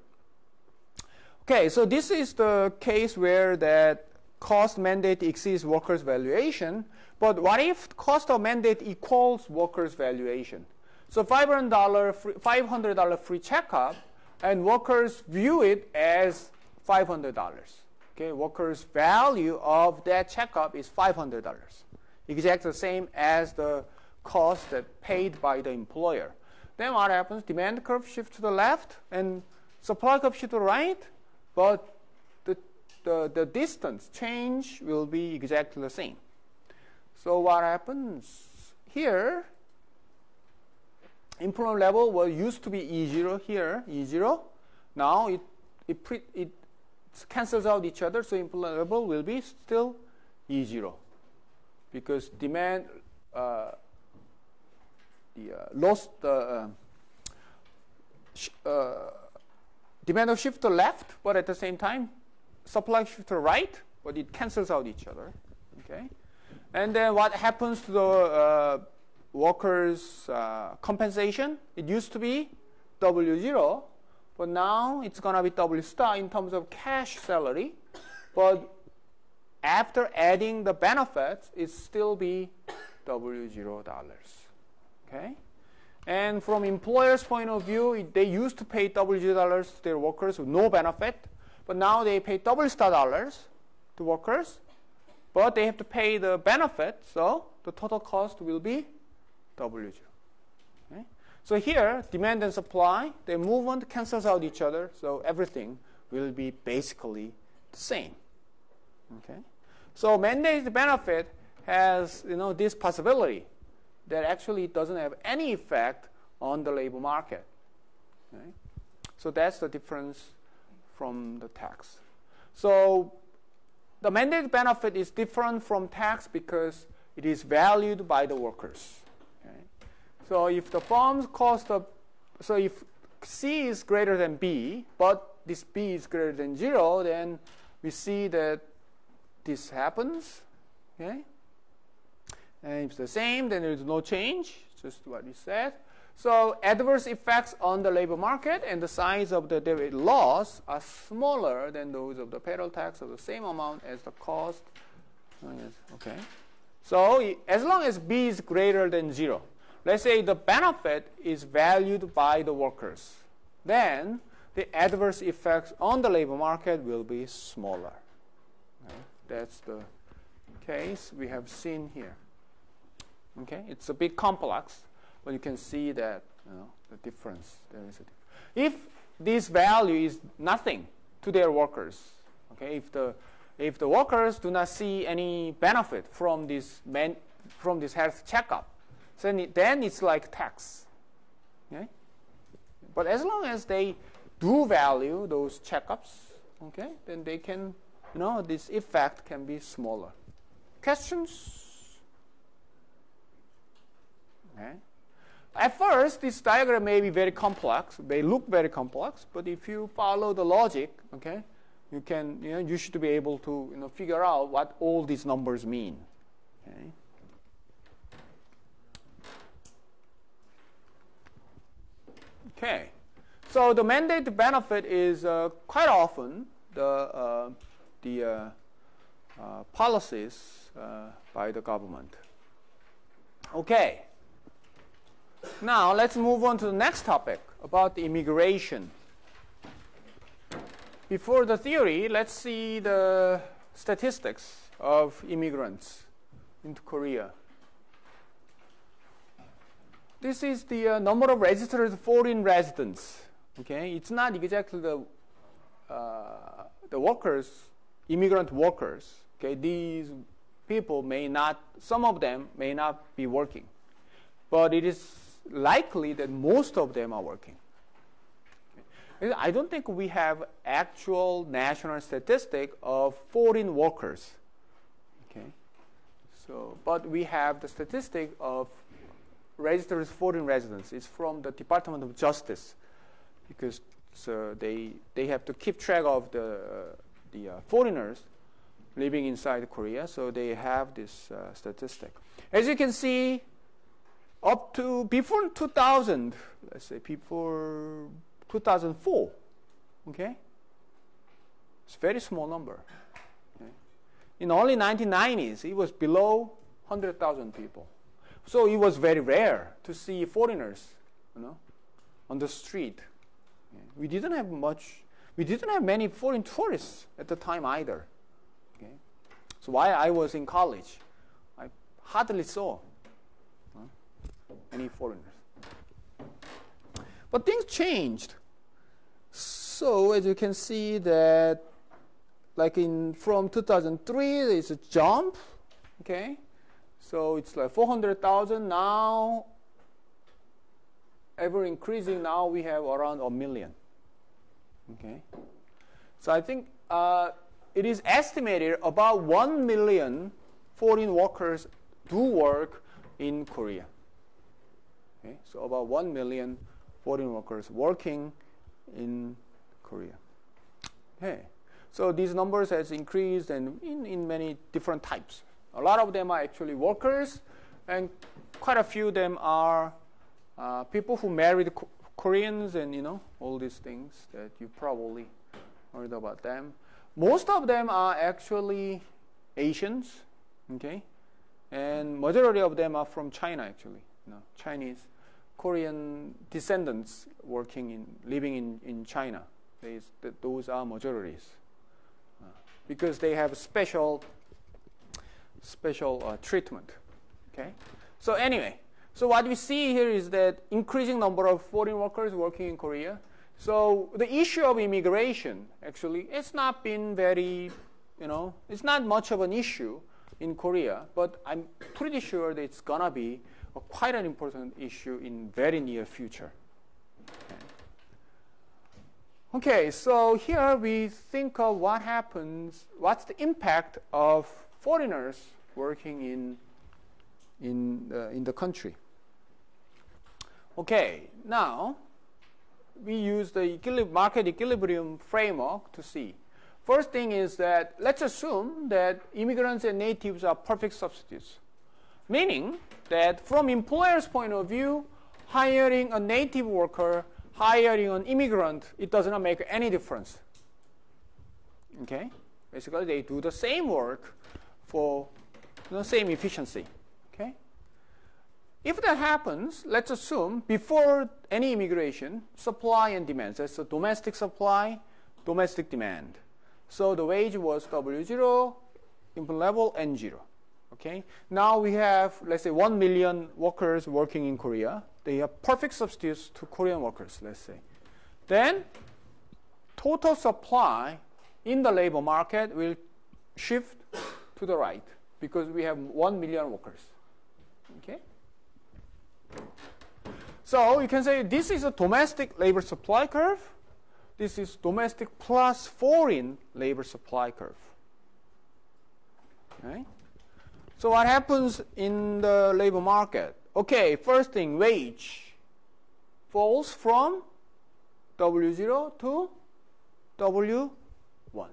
Okay, so this is the case where that cost mandate exceeds workers' valuation. But what if cost of mandate equals workers' valuation? So $500 free checkup, and workers view it as $500. Okay, workers' value of that checkup is $500, exactly the same as the cost that paid by the employer. Then what happens? Demand curve shifts to the left and supply curve shifts to the right, but the distance change will be exactly the same. So what happens here? Employment level used to be E0 here, E0. Now it cancels out each other, so employment level will be still E0 because demand demand will shift to the left, but at the same time supply shift to the right, but it cancels out each other. Okay, and then what happens to the workers' compensation? It used to be W0, but now it's going to be W star in terms of cash salary. But after adding the benefits, it still be W0. Okay? And from employer's point of view, they used to pay W0 to their workers with no benefit, but now they pay W star dollars to workers, but they have to pay the benefit, so the total cost will be W0. Okay? So here, demand and supply, their movement cancels out each other, so everything will be basically the same. Okay? So mandated benefit has this possibility that actually doesn't have any effect on the labor market. Okay? So that's the difference from the tax. So the mandated benefit is different from tax because it is valued by the workers. Okay? So if the firm's so if C is greater than B, but this B is greater than 0, then we see that this happens, okay? And if it's the same, then there is no change, just what we said. So adverse effects on the labor market and the size of the debit loss are smaller than those of the payroll tax of the same amount as the cost. Okay. So as long as B is greater than 0, let's say the benefit is valued by the workers, then the adverse effects on the labor market will be smaller. Okay. That's the case we have seen here. Okay, it's a bit complex, but you can see that the difference. There is a difference. If this value is nothing to their workers, okay, if the workers do not see any benefit from this health checkup, then it's like tax. Okay, but as long as they do value those checkups, okay, then they can, this effect can be smaller. Questions? Okay. At first, this diagram may be very complex, may look very complex, but if you follow the logic, okay, you should be able to figure out what all these numbers mean. Okay. Okay. So the mandate benefit is quite often the policies by the government. Okay. Now let's move on to the next topic about the immigration. Before the theory, let's see the statistics of immigrants into Korea. This is the number of registered foreign residents. Okay, it's not exactly the workers, immigrant workers. Okay, these people some of them may not be working, but it is likely that most of them are working. Okay. I don't think we have actual national statistic of foreign workers. Okay, but we have the statistic of registered foreign residents. It's from the Department of Justice, because they have to keep track of the foreigners living inside Korea, so they have this statistic. As you can see, up to before 2000, let's say before 2004, okay, it's a very small number. Okay. In early 1990s, it was below 100,000 people. So it was very rare to see foreigners, on the street. Okay. We didn't have many foreign tourists at the time either. Okay. So while I was in college, I hardly saw any foreigners. But things changed. So as you can see that, like from 2003, there's a jump. Okay. So it's like 400,000 now, ever increasing. Now we have around 1 million. Okay. So I think it is estimated about 1 million foreign workers do work in Korea. Okay. So about 1 million foreign workers working in Korea. Okay. So these numbers has increased and in many different types. A lot of them are actually workers, and quite a few of them are people who married Koreans, and all these things that you probably heard about them. Most of them are actually Asians, okay, and majority of them are from China actually. Chinese, Korean descendants living in China. Those are majorities because they have special treatment. Okay. So anyway, so what we see here is that increasing number of foreign workers working in Korea. So the issue of immigration, actually, it's not been very, it's not much of an issue in Korea, but I'm pretty sure that it's gonna be quite an important issue in very near future. Okay, so here we think of what happens, what's the impact of foreigners working in the country. Okay, now we use the market equilibrium framework to see First thing is that let's assume that immigrants and natives are perfect substitutes. Meaning that from employer's point of view, hiring a native worker, hiring an immigrant, it does not make any difference. Okay? Basically, they do the same work for the same efficiency. Okay? If that happens, let's assume before any immigration, supply and demand. That's a domestic supply, domestic demand. So the wage was W0, input level N0. Okay? Now we have, let's say, 1 million workers working in Korea. They are perfect substitutes to Korean workers, let's say. Then total supply in the labor market will shift to the right because we have 1 million workers. Okay? So you can say this is a domestic labor supply curve. This is domestic plus foreign labor supply curve. Okay? So what happens in the labor market? Okay, first thing, wage falls from W0 to W1.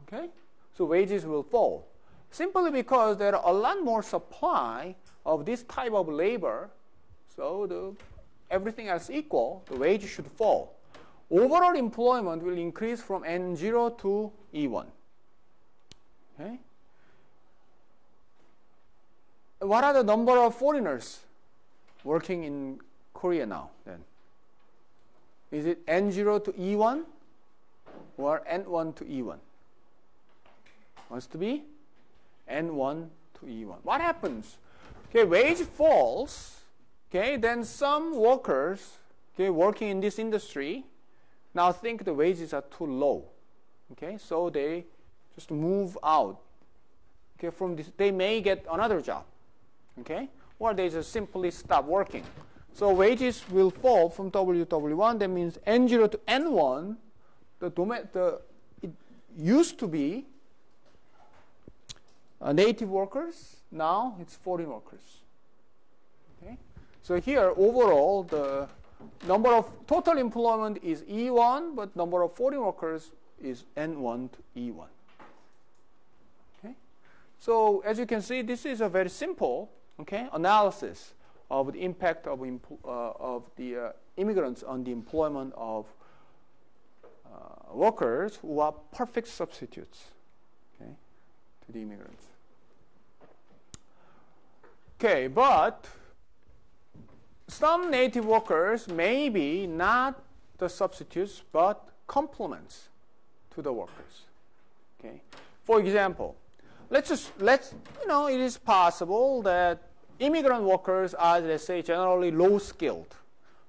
Okay? So wages will fall simply because there are a lot more supply of this type of labor. So everything else equal, the wage should fall. Overall employment will increase from N0 to E1. Okay? What are the number of foreigners working in Korea now then? Is it N0 to E1 or N1 to E1? Must be N1 to E1. What happens? Okay, wage falls. Okay, then some workers, okay, working in this industry now think the wages are too low. Okay, so they just move out. Okay, from this, they may get another job. Okay, or they just simply stop working. So wages will fall from W to W1. That means N0 to N1. It used to be native workers. Now it's foreign workers. Okay, so here overall the number of total employment is E1, but number of foreign workers is N1 to E1. Okay, so as you can see, this is a very simple analysis of the impact of the immigrants on the employment of workers who are perfect substitutes, okay, to the immigrants. Okay, but some native workers may be not the substitutes but complements to the workers. Okay, for example, it is possible that immigrant workers are, let's say, generally low skilled.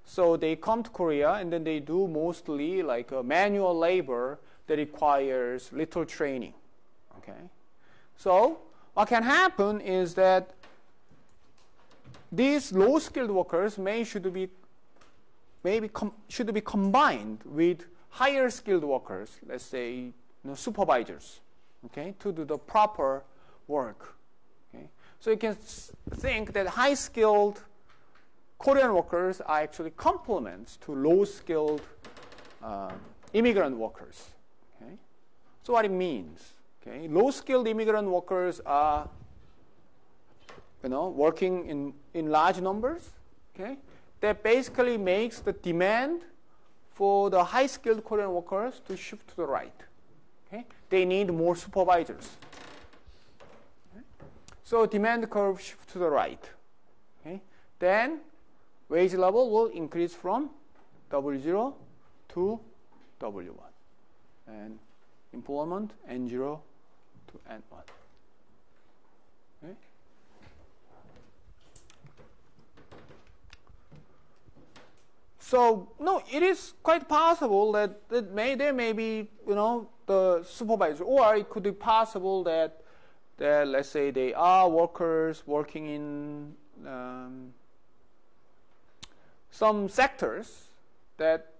So they come to Korea and then they do mostly like a manual labor that requires little training. Okay, so what can happen is that these low skilled workers should be combined with higher skilled workers, let's say supervisors, okay, to do the proper work. Okay, so you can think that high skilled Korean workers are actually complements to low skilled immigrant workers. Okay, so what it means? Okay, low skilled immigrant workers are working in large numbers. Okay, that basically makes the demand for the high skilled Korean workers to shift to the right. Okay, they need more supervisors. Okay? So demand curve shift to the right. Okay, then wage level will increase from W0 to W1, and employment N0 to N1. Okay? So no, it is quite possible that there may be the supervisor, or it could be possible that let's say they are workers working in some sectors that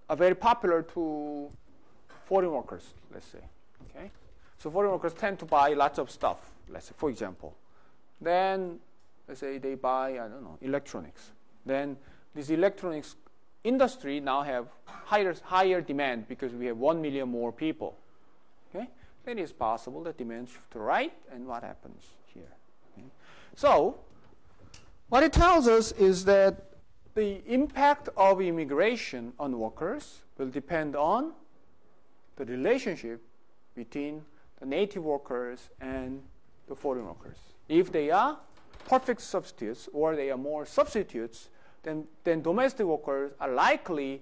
are very popular to foreign workers, let's say. Okay, so foreign workers tend to buy lots of stuff. Let's say, for example, then let's say they buy electronics. Then this electronics industry now have higher demand because we have 1 million more people. Okay? Then it's possible that demand shifts to right, and what happens here? Okay? So, what it tells us is that the impact of immigration on workers will depend on the relationship between the native workers and the foreign workers. If they are perfect substitutes or they are more substitutes, then domestic workers are likely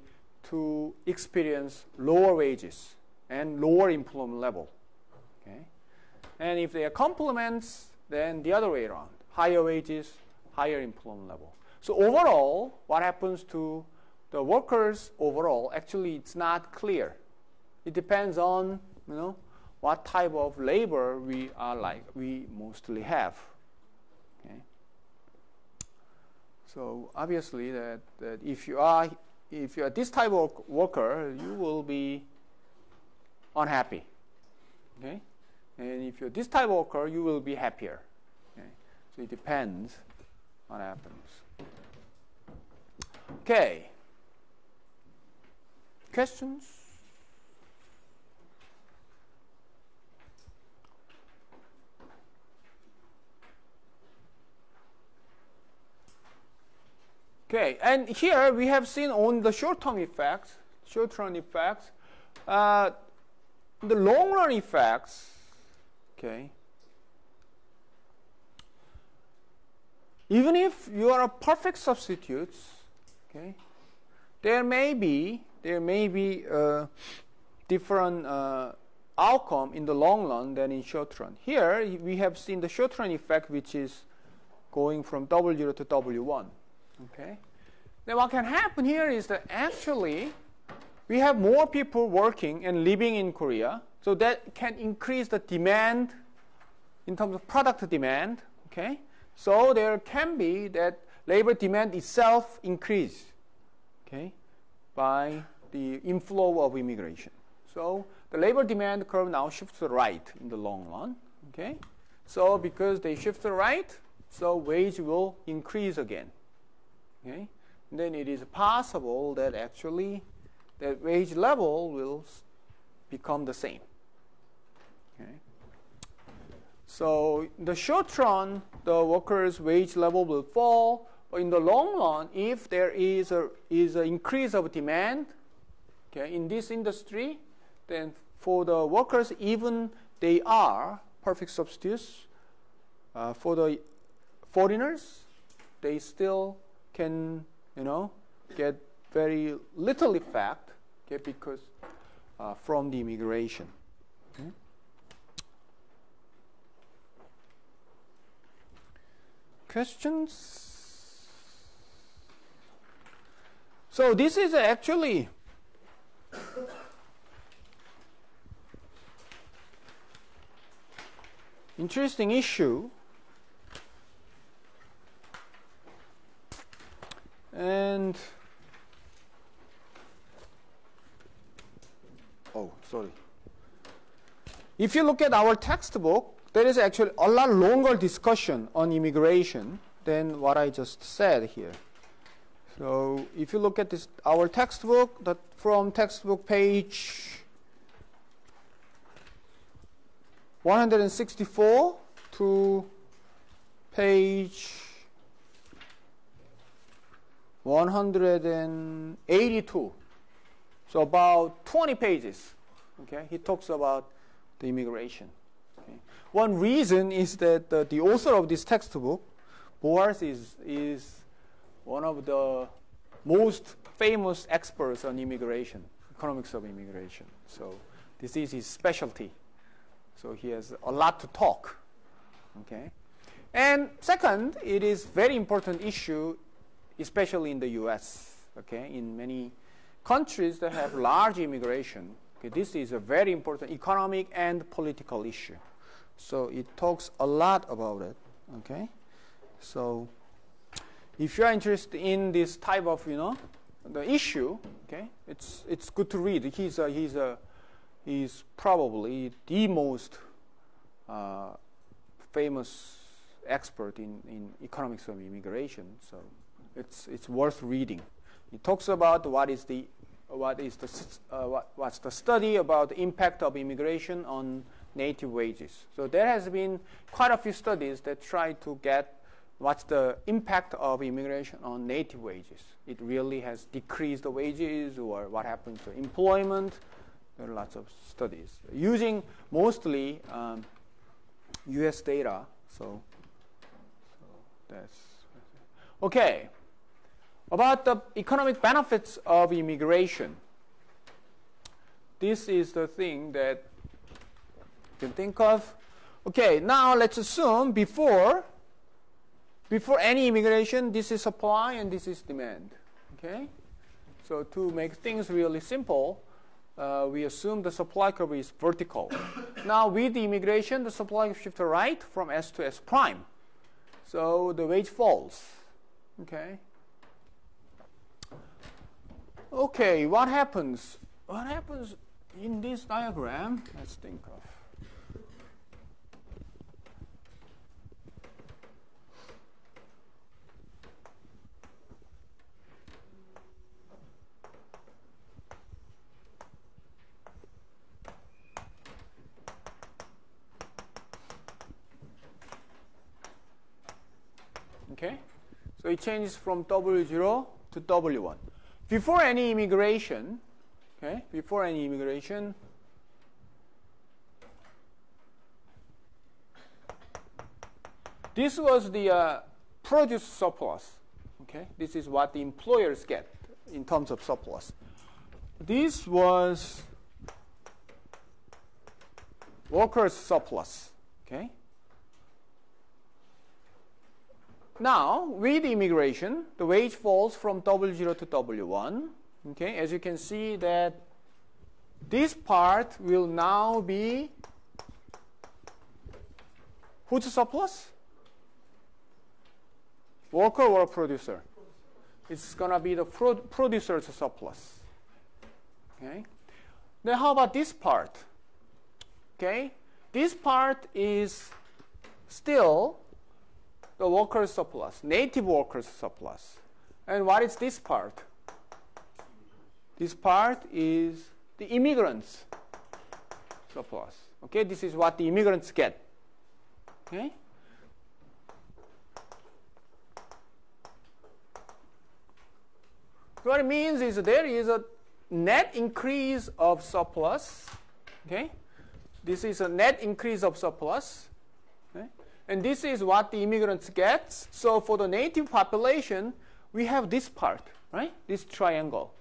to experience lower wages and lower employment level. Okay? And if they are complements, then the other way around, higher wages, higher employment level. So overall, what happens to the workers overall, actually it's not clear. It depends on, what type of labor we mostly have. Okay? So obviously that if you are this type of worker, you will be unhappy. Okay? And if you're this type of worker, you will be happier. Okay? So it depends on what happens. Okay. Questions? Okay, and here we have seen on the short-term effects, the long-run effects, okay, even if you are a perfect substitutes, okay, there may be different outcome in the long run than in short run. Here we have seen the short run effect, which is going from W0 to W1. Okay. Then what can happen here is that actually we have more people working and living in Korea, so that can increase the demand in terms of product demand. Okay. So there can be that labor demand itself increase, okay, by the inflow of immigration. So the labor demand curve now shifts to the right in the long run. Okay. So because they shift to the right, so wage will increase again. Okay. And then it is possible that actually that wage level will become the same. Okay. So in the short run, the workers' wage level will fall. But in the long run, if there is an increase of demand, okay, in this industry, then for the workers, even they are perfect substitutes, for the foreigners, they still can, get very little effect, okay, because from the immigration. Okay. Questions? So this is actually interesting issue. And if you look at our textbook, there is actually a lot longer discussion on immigration than what I just said here. So if you look at this, our textbook, from textbook page 164 to page 182. So about 20 pages. Okay, he talks about the immigration. Okay. One reason is that the author of this textbook, Boas, is one of the most famous experts on immigration, economics of immigration. So this is his specialty. So he has a lot to talk. Okay, and second, it is very important issue, especially in the U.S. Okay, in many countries that have large immigration. Okay, this is a very important economic and political issue. So it talks a lot about it. Okay, so if you are interested in this type of the issue, okay, it's good to read. He's probably the most famous expert in economics of immigration. So it's worth reading. It talks about what's the study about the impact of immigration on native wages. So there has been quite a few studies that try to get what's the impact of immigration on native wages. It really has decreased the wages, or what happens to employment. There are lots of studies using mostly U.S. data. So that's okay. About the economic benefits of immigration. This is the thing that you can think of. Okay, now let's assume before any immigration, this is supply and this is demand. Okay, so to make things really simple, we assume the supply curve is vertical. Now with the immigration, the supply curve shifts right from S to S prime. So the wage falls. Okay. Okay, what happens? What happens in this diagram? Let's think of. Okay, so it changes from W0 to W1. Before any immigration, okay, before any immigration, this was the produce surplus. Okay, this is what the employers get in terms of surplus. This was workers' surplus. Okay. Now, with immigration, the wage falls from W0 to W1. Okay, as you can see that this part will now be whose surplus? Worker or producer? It's going to be the producer's surplus. Okay. Then how about this part? Okay, this part is still the workers' surplus, native workers' surplus. And what is this part? This part is the immigrants' surplus. Okay, this is what the immigrants get. Okay? So what it means is there is a net increase of surplus. Okay? This is a net increase of surplus. Okay? And this is what the immigrants get. So for the native population, we have this part, right? This triangle.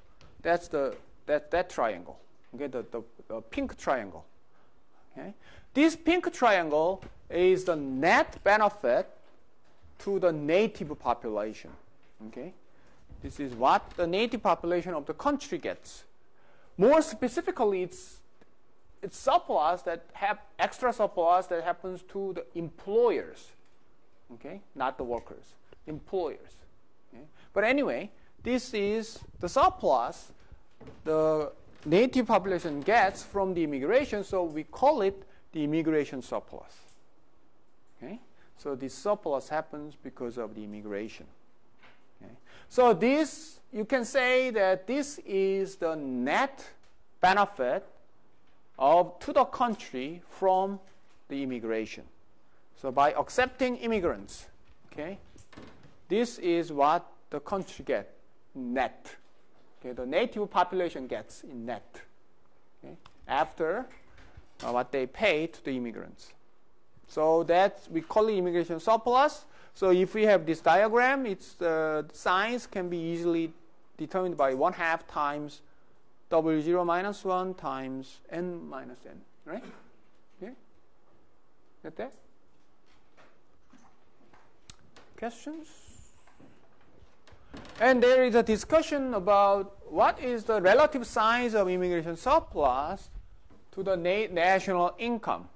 That's that triangle. Okay, the pink triangle. Okay, this pink triangle is the net benefit to the native population. Okay, this is what the native population of the country gets. More specifically, it's surplus that have extra surplus that happens to the employers, okay, not the workers, employers. Okay? But anyway, this is the surplus the native population gets from the immigration, so we call it the immigration surplus. Okay, so this surplus happens because of the immigration. Okay? So this, you can say that this is the net benefit to the country from the immigration. So by accepting immigrants, okay, this is what the country gets net. Okay, the native population gets in net. Okay, after what they pay to the immigrants. So that we call it immigration surplus. So if we have this diagram, the signs can be easily determined by 1/2 times W0 minus 1 times n minus n, right? Okay? Got that? Questions? And there is a discussion about what is the relative size of immigration surplus to the national income.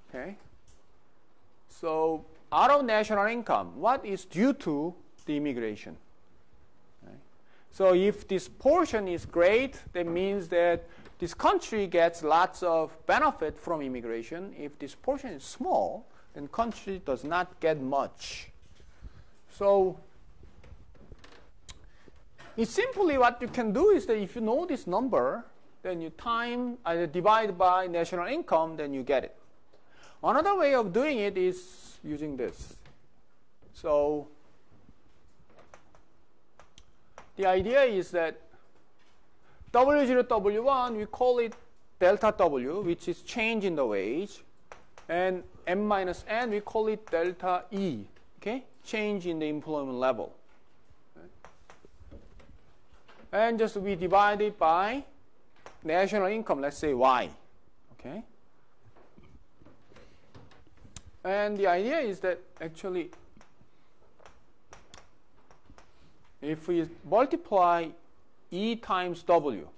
Okay? So out of national income, what is due to the immigration? So if this portion is great, that means that this country gets lots of benefit from immigration. If this portion is small, then country does not get much. So It's simply what you can do is that if you know this number, then you either divide by national income, then you get it. Another way of doing it is using this. So the idea is that W0, W1, we call it delta W, which is change in the wage. And M minus N, we call it delta E, okay? Change in the employment level. And just we divide it by national income, let's say Y, okay? And the idea is that actually if we multiply E times W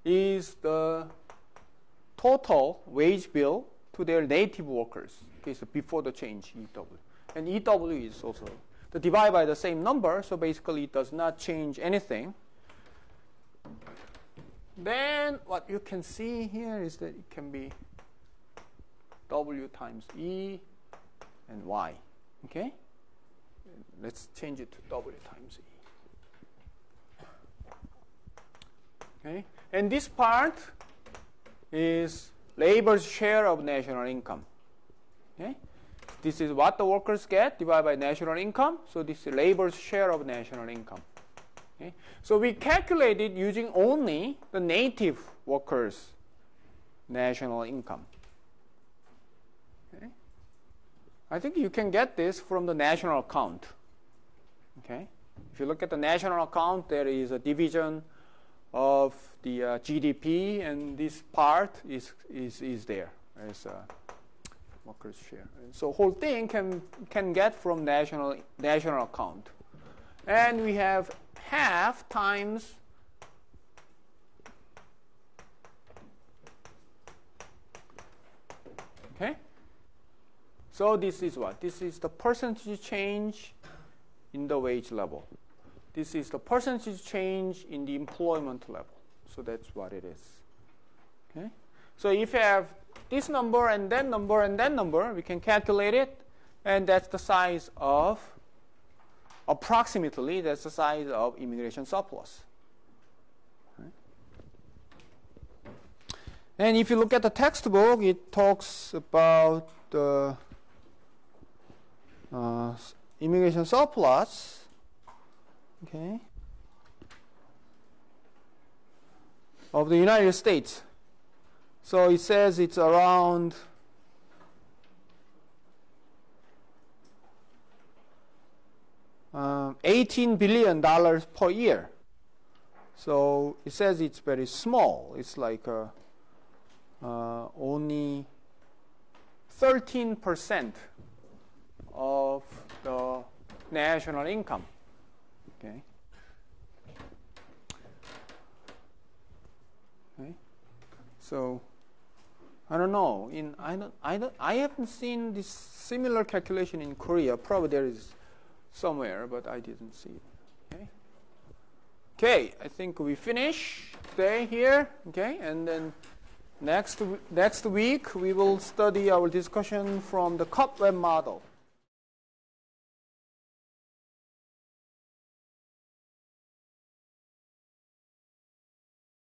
is the total wage bill to their native workers. Okay, so before the change, EW. And EW is also the divide by the same number, so basically it does not change anything. Then what you can see here is that it can be W times E and Y. Okay? Let's change it to W times E. Okay? And this part is labor's share of national income. Okay? This is what the workers get divided by national income. So this is labor's share of national income. Okay? So we calculated using only the native workers' national income. Okay? I think you can get this from the national account. Okay? If you look at the national account, there is a division of the GDP, and this part is there as a workers' share. And so whole thing can get from national account. And we have half times okay? So this is what? This is the percentage change in the wage level. This is the percentage change in the employment level. So that's what it is. Okay? So if you have this number and that number and that number, we can calculate it, and that's the size of, approximately, that's the size of immigration surplus. Okay? And if you look at the textbook, it talks about the immigration surplus. Okay, of the United States. So it says it's around $18 billion per year. So it says it's very small. It's like only 13% of the national income. Okay. Okay. So I don't know. I haven't seen this similar calculation in Korea. Probably there is somewhere, but I didn't see it. Okay. Okay. I think we finish today here. Okay. And then next week we will study our discussion from the cobweb model.